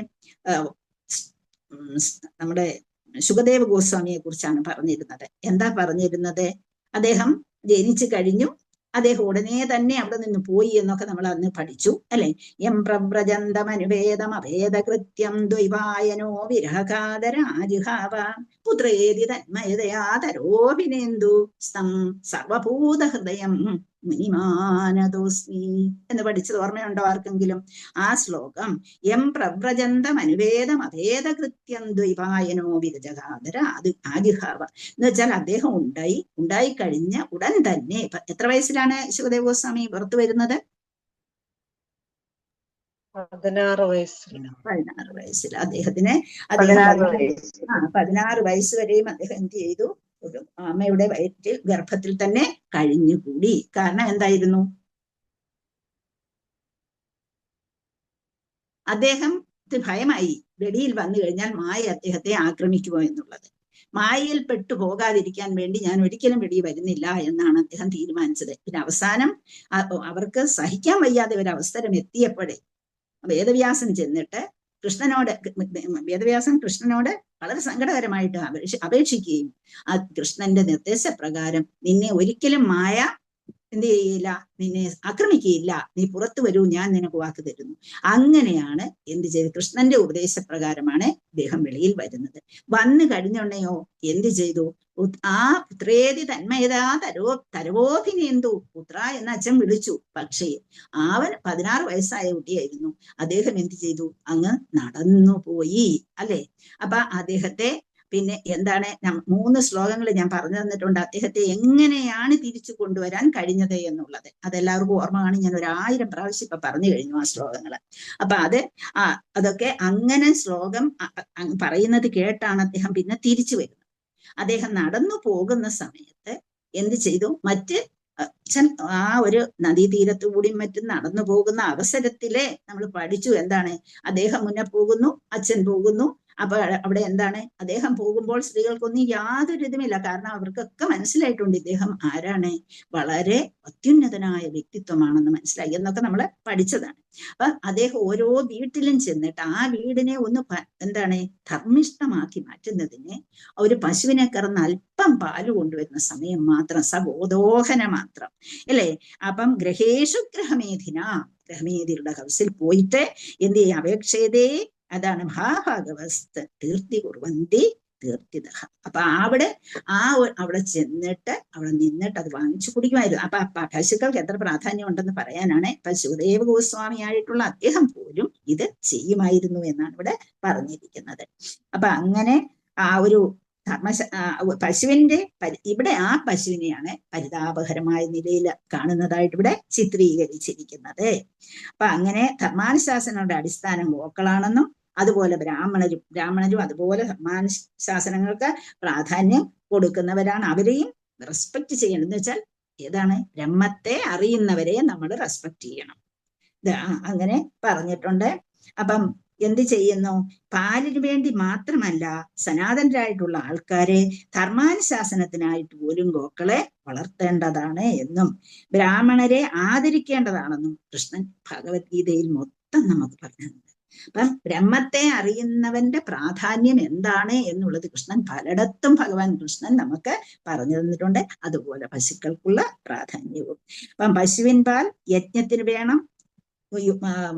നമ്മുടെ ശുകദേവ ഗോസ്വാമിയെ കുറിച്ചാണ് പറഞ്ഞിരുന്നത്. എന്താ പറഞ്ഞിരുന്നത്? അദ്ദേഹം ജനിച്ചു കഴിഞ്ഞു, അദ്ദേഹം ഉടനെ തന്നെ അവിടെ നിന്ന് പോയി എന്നൊക്കെ നമ്മൾ അന്ന് പഠിച്ചു അല്ലെ. യം പ്രവ്രജന്തമനുവേദം അഭേദകൃത്യം ദ്വൈവായനോ വിരഹകാതരാജിഹാവ പുത്രേതി തന്മയതയാതരോഭിനേന്ദു സ്തം സർവഭൂതഹൃദയം മുനിമാനദോസ്മി എന്ന് പഠിച്ചത് ഓർമ്മയുണ്ടോ ആർക്കെങ്കിലും? ആ ശ്ലോകം യം പ്രവ്രജന്തം അനുവേദം അഭേദകൃത്യം ദ്വൈപായനോ വിരജകാതര അത് ആജിഹാവ എന്ന് വെച്ചാൽ അദ്ദേഹം ഉണ്ടായി കഴിഞ്ഞ ഉടൻ തന്നെ, എത്ര വയസ്സിലാണ് ശുകദേവ ഗോസ്വാമി പുറത്തു വരുന്നത്? 16 വയസ്സിൽ അദ്ദേഹത്തിന് 16 വയസ്സ് വരെയും അദ്ദേഹം എന്ത് ചെയ്തു? ഒരു അമ്മയുടെ വയറ്റിൽ ഗർഭത്തിൽ തന്നെ കഴിഞ്ഞുകൂടി. കാരണം എന്തായിരുന്നു? അദ്ദേഹത്തിന് ഭയമായി, വെളിയിൽ വന്നു കഴിഞ്ഞാൽ മായ അദ്ദേഹത്തെ ആക്രമിക്കുമോ എന്നുള്ളത്. മായയിൽ പെട്ടു പോകാതിരിക്കാൻ വേണ്ടി ഞാൻ ഒരിക്കലും വെളിയിൽ വരുന്നില്ല എന്നാണ് അദ്ദേഹം തീരുമാനിച്ചത്. പിന്നെ അവസാനം അവർക്ക് സഹിക്കാൻ വയ്യാതെ ഒരു അവസരം എത്തിയപ്പോഴേ വേദവ്യാസൻ ചെന്നിട്ട് കൃഷ്ണനോട് വേദവ്യാസൻ കൃഷ്ണനോട് വളരെ സങ്കടകരമായിട്ട് അപേക്ഷിക്കുകയും ആ കൃഷ്ണന്റെ നിർദ്ദേശപ്രകാരം നിന്നെ ഒരിക്കലും മായ എന്ത് ചെയ്യില്ല, നിന്നെ ആക്രമിക്കുകയില്ല, നീ പുറത്തു വരൂ, ഞാൻ നിനക്ക് വാക്ക് തരുന്നു. അങ്ങനെയാണ് എന്ത് ചെയ്ത് കൃഷ്ണന്റെ ഉപദേശപ്രകാരമാണ് ഇദ്ദേഹം വെളിയിൽ വരുന്നത്. വന്നു കഴിഞ്ഞുണ്ടെയോ എന്ത് ചെയ്തു? ആ പുത്രേതി തന്മയതാ തരവോഭിനേന്തു പുത്ര എന്ന് അച്ഛൻ വിളിച്ചു. പക്ഷേ അവൻ 16 വയസ്സായ കുട്ടിയായിരുന്നു. അദ്ദേഹം എന്ത് ചെയ്തു? അങ്ങ് നടന്നു പോയി, അല്ലെ? അപ്പൊ അദ്ദേഹത്തെ പിന്നെ എന്താണ് 3 ശ്ലോകങ്ങൾ ഞാൻ പറഞ്ഞു തന്നിട്ടുണ്ട്. അദ്ദേഹത്തെ എങ്ങനെയാണ് തിരിച്ചു കൊണ്ടുവരാൻ കഴിഞ്ഞത് എന്നുള്ളത് അതെല്ലാവർക്കും ഓർമ്മയാണ്. ഞാൻ 1000 പ്രാവശ്യം ഇപ്പൊ പറഞ്ഞു കഴിഞ്ഞു ആ ശ്ലോകങ്ങള്. അപ്പൊ അതൊക്കെ അങ്ങനെ ശ്ലോകം പറയുന്നത് കേട്ടാണ് അദ്ദേഹം പിന്നെ തിരിച്ചു വരുന്നത്. അദ്ദേഹം നടന്നു പോകുന്ന സമയത്ത് എന്ത് ചെയ്തു? അച്ഛൻ ആ ഒരു നദീതീരത്തുകൂടി മറ്റും നടന്നു പോകുന്ന അവസരത്തിലെ നമ്മൾ പഠിച്ചു എന്താണ്? അദ്ദേഹം മുന്നേ പോകുന്നു, അച്ഛൻ പോകുന്നു. അപ്പൊ അവിടെ എന്താണ്? അദ്ദേഹം പോകുമ്പോൾ സ്ത്രീകൾക്കൊന്നും യാതൊരു ഇതുമില്ല. കാരണം അവർക്കൊക്കെ മനസ്സിലായിട്ടുണ്ട് ഇദ്ദേഹം ആരാണ്, വളരെ അത്യുന്നതനായ വ്യക്തിത്വമാണെന്ന് മനസ്സിലായി എന്നൊക്കെ നമ്മൾ പഠിച്ചതാണ്. അപ്പൊ അദ്ദേഹം ഓരോ വീട്ടിലും ചെന്നിട്ട് ആ വീടിനെ ഒന്ന് എന്താണ് ധർമ്മിഷ്ഠമാക്കി മാറ്റുന്നതിന് ഒരു പശുവിനെ കറന്ന് അല്പം പാല് കൊണ്ടുവരുന്ന സമയം മാത്രം, സഗോദോഹന മാത്രം, അല്ലേ? അപ്പം ഗ്രഹേഷു ഗ്രഹമേധിയുടെ ഹൗസിൽ പോയിട്ട് എന്ത് ചെയ്യും? അപേക്ഷയതേ അതാണ് ഭാഗവസ്ത് തീർത്തി കുർവന്തി തീർത്തിത. അപ്പൊ അവിടെ ചെന്നിട്ട് അവിടെ നിന്നിട്ട് അത് വാങ്ങിച്ചു കുടിക്കുമായിരുന്നു. അപ്പൊ പശുക്കൾക്ക് എത്ര പ്രാധാന്യം ഉണ്ടെന്ന് പറയാനാണ് ഇപ്പൊ ശുദേവ ഗോസ്വാമിയായിട്ടുള്ള അദ്ദേഹം പോലും ഇത് ചെയ്യുമായിരുന്നു എന്നാണ് ഇവിടെ പറഞ്ഞിരിക്കുന്നത്. അപ്പൊ അങ്ങനെ ആ ഒരു പശുവിന്റെ ഇവിടെ ആ പശുവിനെയാണ് പരിതാപകരമായ നിലയിൽ കാണുന്നതായിട്ട് ഇവിടെ ചിത്രീകരിച്ചിരിക്കുന്നത്. അപ്പൊ അങ്ങനെ ധർമാനുശാസനങ്ങളുടെ അടിസ്ഥാനം ഗോക്കളാണെന്നും അതുപോലെ ബ്രാഹ്മണരും അതുപോലെ ധർമാനുശാസനങ്ങൾക്ക് പ്രാധാന്യം കൊടുക്കുന്നവരാണ്. അവരെയും റെസ്പെക്ട് ചെയ്യണം. എന്ന് വെച്ചാൽ ഏതാണ്? ബ്രഹ്മത്തെ അറിയുന്നവരെ നമ്മൾ റെസ്പെക്ട് ചെയ്യണം. അങ്ങനെ പറഞ്ഞിട്ടുണ്ട്. അപ്പം എന്ത് ചെയ്യുന്നു? പാലിന് വേണ്ടി മാത്രമല്ല സനാതനരായിട്ടുള്ള ആൾക്കാരെ ധർമാനുശാസനത്തിനായിട്ട് പോലും ഗോക്കളെ വളർത്തേണ്ടതാണ് എന്നും ബ്രാഹ്മണരെ ആദരിക്കേണ്ടതാണെന്നും കൃഷ്ണൻ ഭഗവത്ഗീതയിൽ മൊത്തം നമുക്ക് പറഞ്ഞിട്ടുണ്ട്. അപ്പം ബ്രഹ്മത്തെ അറിയുന്നവന്റെ പ്രാധാന്യം എന്താണ് എന്നുള്ളത് കൃഷ്ണൻ പലയിടത്തും ഭഗവാൻ കൃഷ്ണൻ നമുക്ക് പറഞ്ഞു തന്നിട്ടുണ്ട്. അതുപോലെ പശുക്കൾക്കുള്ള പ്രാധാന്യവും. അപ്പം പശുവിൻ പാൽ യജ്ഞത്തിന് വേണം,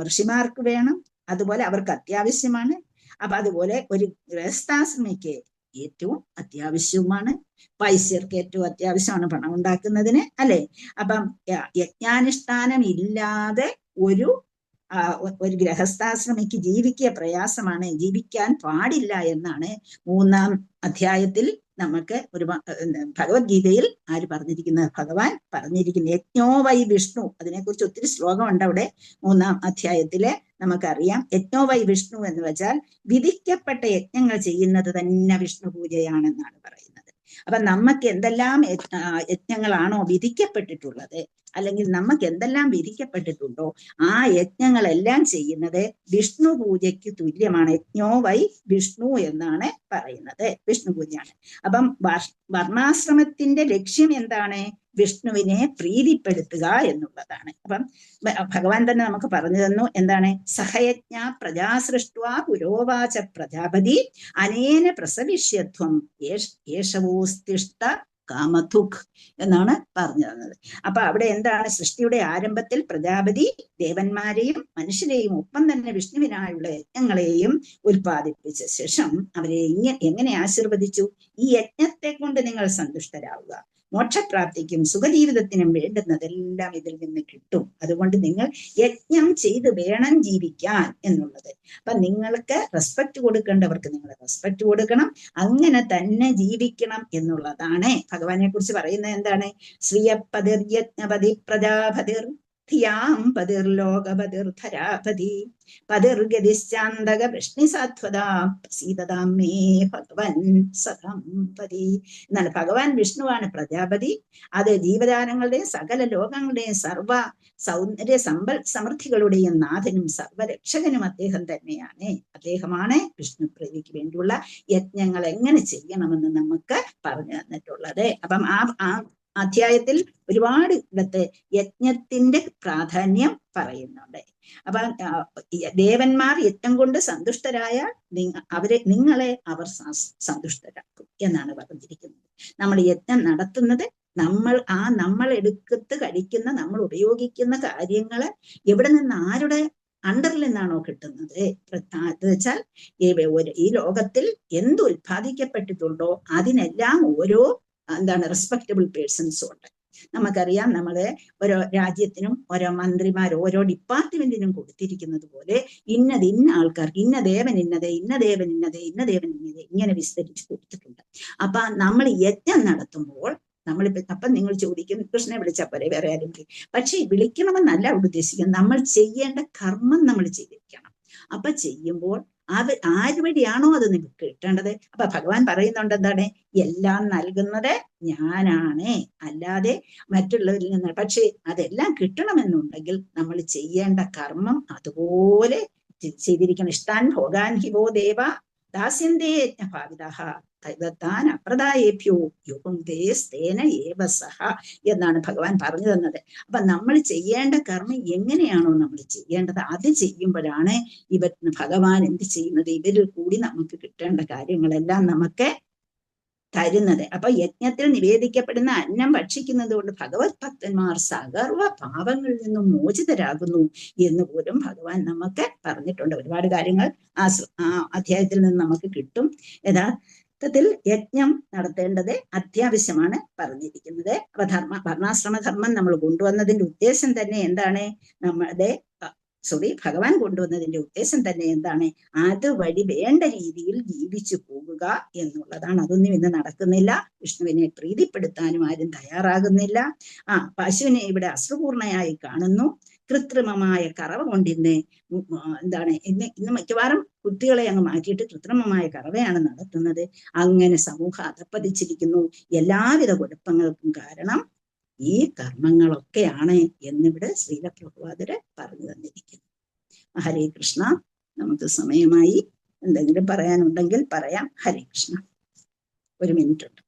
ഋഷിമാർക്ക് വേണം, അതുപോലെ അവർക്ക് അത്യാവശ്യമാണ്. അപ്പൊ അതുപോലെ ഒരു ഗൃഹസ്ഥാശ്രമിക്ക് ഏറ്റവും അത്യാവശ്യവുമാണ്. വൈശ്യർക്ക് ഏറ്റവും അത്യാവശ്യമാണ് പണം ഉണ്ടാക്കുന്നതിന്, അല്ലെ? അപ്പം യജ്ഞാനുഷ്ഠാനം ഇല്ലാതെ ഒരു ഗൃഹസ്ഥാശ്രമിക്ക് ജീവിക്കുക പ്രയാസമാണ്, ജീവിക്കാൻ പാടില്ല എന്നാണ് 3-ാം അധ്യായത്തിൽ നമുക്ക് ഭഗവത്ഗീതയിൽ ആര് പറഞ്ഞിരിക്കുന്നത്? ഭഗവാൻ പറഞ്ഞിരിക്കുന്നത്. യജ്ഞോ വൈ വിഷ്ണു, അതിനെക്കുറിച്ച് ഒത്തിരി ശ്ലോകമുണ്ട് അവിടെ 3-ാം അധ്യായത്തില്. നമുക്കറിയാം യജ്ഞോ വൈ വിഷ്ണു എന്ന് വെച്ചാൽ വിധിക്കപ്പെട്ട യജ്ഞങ്ങൾ ചെയ്യുന്നത് തന്നെ വിഷ്ണു പൂജയാണെന്നാണ് പറയുന്നത്. അപ്പൊ നമുക്ക് എന്തെല്ലാം യജ്ഞങ്ങളാണോ വിധിക്കപ്പെട്ടിട്ടുള്ളത്, അല്ലെങ്കിൽ നമുക്ക് എന്തെല്ലാം വിധിക്കപ്പെട്ടിട്ടുണ്ടോ ആ യജ്ഞങ്ങളെല്ലാം ചെയ്യുന്നത് വിഷ്ണു പൂജയ്ക്ക് തുല്യമാണ്. യജ്ഞോ വൈ വിഷ്ണു എന്നാണ് പറയുന്നത്. വിഷ്ണു പൂജയാണ്. അപ്പം വർണ്ണാശ്രമത്തിന്റെ ലക്ഷ്യം എന്താണ്? വിഷ്ണുവിനെ പ്രീതിപ്പെടുത്തുക എന്നുള്ളതാണ്. അപ്പം ഭഗവാൻ തന്നെ നമുക്ക് പറഞ്ഞു തന്നു എന്താണ്? സഹയജ്ഞ പ്രജാസൃഷ്ട്വാ പുരോവാച പ്രജാപതി അനേന പ്രസവിഷ്യത്വം യേശവോസ്തിഷ്ഠ കാമധുക് എന്നാണ് പറഞ്ഞു തന്നത്. അപ്പൊ അവിടെ എന്താണ്? സൃഷ്ടിയുടെ ആരംഭത്തിൽ പ്രജാപതി ദേവന്മാരെയും മനുഷ്യരെയും ഒപ്പം തന്നെ വിഷ്ണുവിനായുള്ള യജ്ഞങ്ങളെയും ഉൽപ്പാദിപ്പിച്ച ശേഷം അവരെ എങ്ങനെ ആശീർവദിച്ചു? ഈ യജ്ഞത്തെ കൊണ്ട് നിങ്ങൾ സന്തുഷ്ടരാവുക, മോക്ഷപ്രാപ്തിക്കും സുഖജീവിതത്തിനും വേണ്ടുന്നതെല്ലാം ഇതിൽ നിന്ന് കിട്ടും. അതുകൊണ്ട് നിങ്ങൾ യജ്ഞം ചെയ്ത് വേണം ജീവിക്കാൻ എന്നുള്ളത്. അപ്പൊ നിങ്ങൾക്ക് റെസ്പെക്ട് കൊടുക്കേണ്ടവർക്ക് നിങ്ങൾ റെസ്പെക്ട് കൊടുക്കണം, അങ്ങനെ തന്നെ ജീവിക്കണം എന്നുള്ളതാണ്. ഭഗവാനെ കുറിച്ച് പറയുന്നത് എന്താണ്? ശ്രീയപതിർ യജ്ഞപതി പ്രജാപതിർ ധിയാം പതിർലോകപതിർധരാപതി പതിർഗതിശ്ചാന്തക വൃഷ്ണിസാധ്വതാ സീതതാം മേ ഭഗവൻ സദംപതി എന്നാണ്. ഭഗവാൻ വിഷ്ണുവാണ് പ്രജാപതി. അത് ജീവജാലങ്ങളുടെയും സകല ലോകങ്ങളുടെയും സർവ സൗന്ദര്യ സമൃദ്ധികളുടെയും നാഥനും സർവരക്ഷകനും അദ്ദേഹം തന്നെയാണ്. അദ്ദേഹമാണ് വിഷ്ണു പ്രീതിക്ക് വേണ്ടിയുള്ള യജ്ഞങ്ങൾ എങ്ങനെ ചെയ്യണമെന്ന് നമുക്ക് പറഞ്ഞു തന്നിട്ടുള്ളത്. അപ്പം അധ്യായത്തിൽ ഒരുപാട് ഇടത്ത് യജ്ഞത്തിന്റെ പ്രാധാന്യം പറയുന്നുണ്ട്. അപ്പൊ ദേവന്മാർ യജ്ഞം കൊണ്ട് സന്തുഷ്ടരായാൽ നിങ്ങളെ അവർ സന്തുഷ്ടരാക്കും എന്നാണ് പറഞ്ഞിരിക്കുന്നത്. നമ്മൾ യജ്ഞം നടത്തുന്നത് നമ്മൾ എടുക്കത്ത് കഴിക്കുന്ന, നമ്മൾ ഉപയോഗിക്കുന്ന കാര്യങ്ങള് എവിടെ നിന്ന്, ആരുടെ അണ്ടറിൽ നിന്നാണോ കിട്ടുന്നത് എന്ന് വെച്ചാൽ ഈ ലോകത്തിൽ എന്ത് ഉത്പാദിക്കപ്പെട്ടിട്ടുണ്ടോ അതിനെല്ലാം ഓരോ റെസ്പെക്റ്റബിൾ പേഴ്സൺസും ഉണ്ട്. നമുക്കറിയാം, നമ്മള് ഓരോ രാജ്യത്തിനും ഓരോ മന്ത്രിമാർ ഓരോ ഡിപ്പാർട്ട്മെന്റിനും കൊടുത്തിരിക്കുന്നത് പോലെ ഇന്ന ആൾക്കാർക്ക് ഇന്ന ദേവൻ ഇന്നതേ, ഇന്ന ദേവൻ ഇന്നതേ, ഇന്ന ദേവൻ ഇന്നതേ, ഇങ്ങനെ വിസ്തരിച്ച് കൊടുത്തിട്ടുണ്ട്. അപ്പൊ നമ്മൾ യജ്ഞം നടത്തുമ്പോൾ അപ്പം നിങ്ങൾ ചോദിക്കും, കൃഷ്ണനെ വിളിച്ചാൽ പോരെ, വേറെ ആരും വിളിക്കും. പക്ഷെ വിളിക്കണമെന്നല്ല ഉദ്ദേശിക്കുന്നത്, നമ്മൾ ചെയ്യേണ്ട കർമ്മം നമ്മൾ ചെയ്തിരിക്കണം. അപ്പൊ ചെയ്യുമ്പോൾ ആര് വഴിയാണോ അത് നിങ്ങൾക്ക് കിട്ടേണ്ടത്. അപ്പൊ ഭഗവാൻ പറയുന്നുണ്ട്, എന്താണ്, എല്ലാം നൽകുന്നത് ഞാനാണ്, അല്ലാതെ മറ്റുള്ളവരിൽ നിന്ന്. പക്ഷെ അതെല്ലാം കിട്ടണമെന്നുണ്ടെങ്കിൽ നമ്മൾ ചെയ്യേണ്ട കർമ്മം അതുപോലെ ചെയ്തിരിക്കണം. ഇഷ്ടാൻ ഭോഗാൻ ഹിവോ ദേവ ദാസ്യന്തേ യജ്ഞഭാവിതഃ താൻ അപ്രദായേഭ്യോ യുഗുംതേസ്തേന ഏവ സഹ എന്നാണ് ഭഗവാൻ പറഞ്ഞു തന്നത്. അപ്പൊ നമ്മൾ ചെയ്യേണ്ട കർമ്മം എങ്ങനെയാണോ നമ്മൾ ചെയ്യേണ്ടത് അത് ചെയ്യുമ്പോഴാണ് ഭഗവാൻ എന്ത് ചെയ്യുന്നത്, ഇവരിൽ കൂടി നമുക്ക് കിട്ടേണ്ട കാര്യങ്ങളെല്ലാം നമുക്ക് തരുന്നത്. അപ്പൊ യജ്ഞത്തിൽ നിവേദിക്കപ്പെടുന്ന അന്നം ഭക്ഷിക്കുന്നത് കൊണ്ട് ഭഗവത് ഭക്തന്മാർ സകർവ പാപങ്ങളിൽ നിന്നും മോചിതരാകുന്നു എന്ന് പോലും ഭഗവാൻ നമുക്ക് പറഞ്ഞിട്ടുണ്ട്. ഒരുപാട് കാര്യങ്ങൾ ആ അധ്യായത്തിൽ നിന്ന് നമുക്ക് കിട്ടും. യഥാർത്ഥത്തിൽ യജ്ഞം നടത്തേണ്ടത് അത്യാവശ്യമാണ് പറഞ്ഞിരിക്കുന്നത്. അപ്പൊ വർണ്ണാശ്രമധർമ്മം നമ്മൾ കൊണ്ടുവന്നതിന്റെ ഉദ്ദേശം തന്നെ എന്താണ്, ഭഗവാൻ കൊണ്ടുവന്നതിന്റെ ഉദ്ദേശം തന്നെ എന്താണ്, അതുവഴി വേണ്ട രീതിയിൽ ജീവിച്ചു പോകുക എന്നുള്ളതാണ്. അതൊന്നും ഇന്ന് നടക്കുന്നില്ല. വിഷ്ണുവിനെ പ്രീതിപ്പെടുത്താനും ആരും തയ്യാറാകുന്നില്ല. പശുവിനെ ഇവിടെ അശ്രുപൂർണയായി കാണുന്നു. കൃത്രിമമായ കറവ കൊണ്ട് ഇന്ന് മിക്കവാറും കുട്ടികളെ അങ്ങ് മാറ്റിയിട്ട് കൃത്രിമമായ കറവയാണ് നടത്തുന്നത്. അങ്ങനെ സമൂഹം അധപ്പതിച്ചിരിക്കുന്നു. എല്ലാവിധ കുഴപ്പങ്ങൾക്കും കാരണം ഈ കർമ്മങ്ങളൊക്കെയാണ് എന്നിവിടെ ശ്രീല പ്രഭുപാദര് പറഞ്ഞു തന്നിരിക്കുന്നു. ഹരേ കൃഷ്ണ. നമുക്ക് സമയമായി. എന്തെങ്കിലും പറയാനുണ്ടെങ്കിൽ പറയാം. ഹരേ കൃഷ്ണ. 1 മിനിറ്റ് ഉണ്ട്.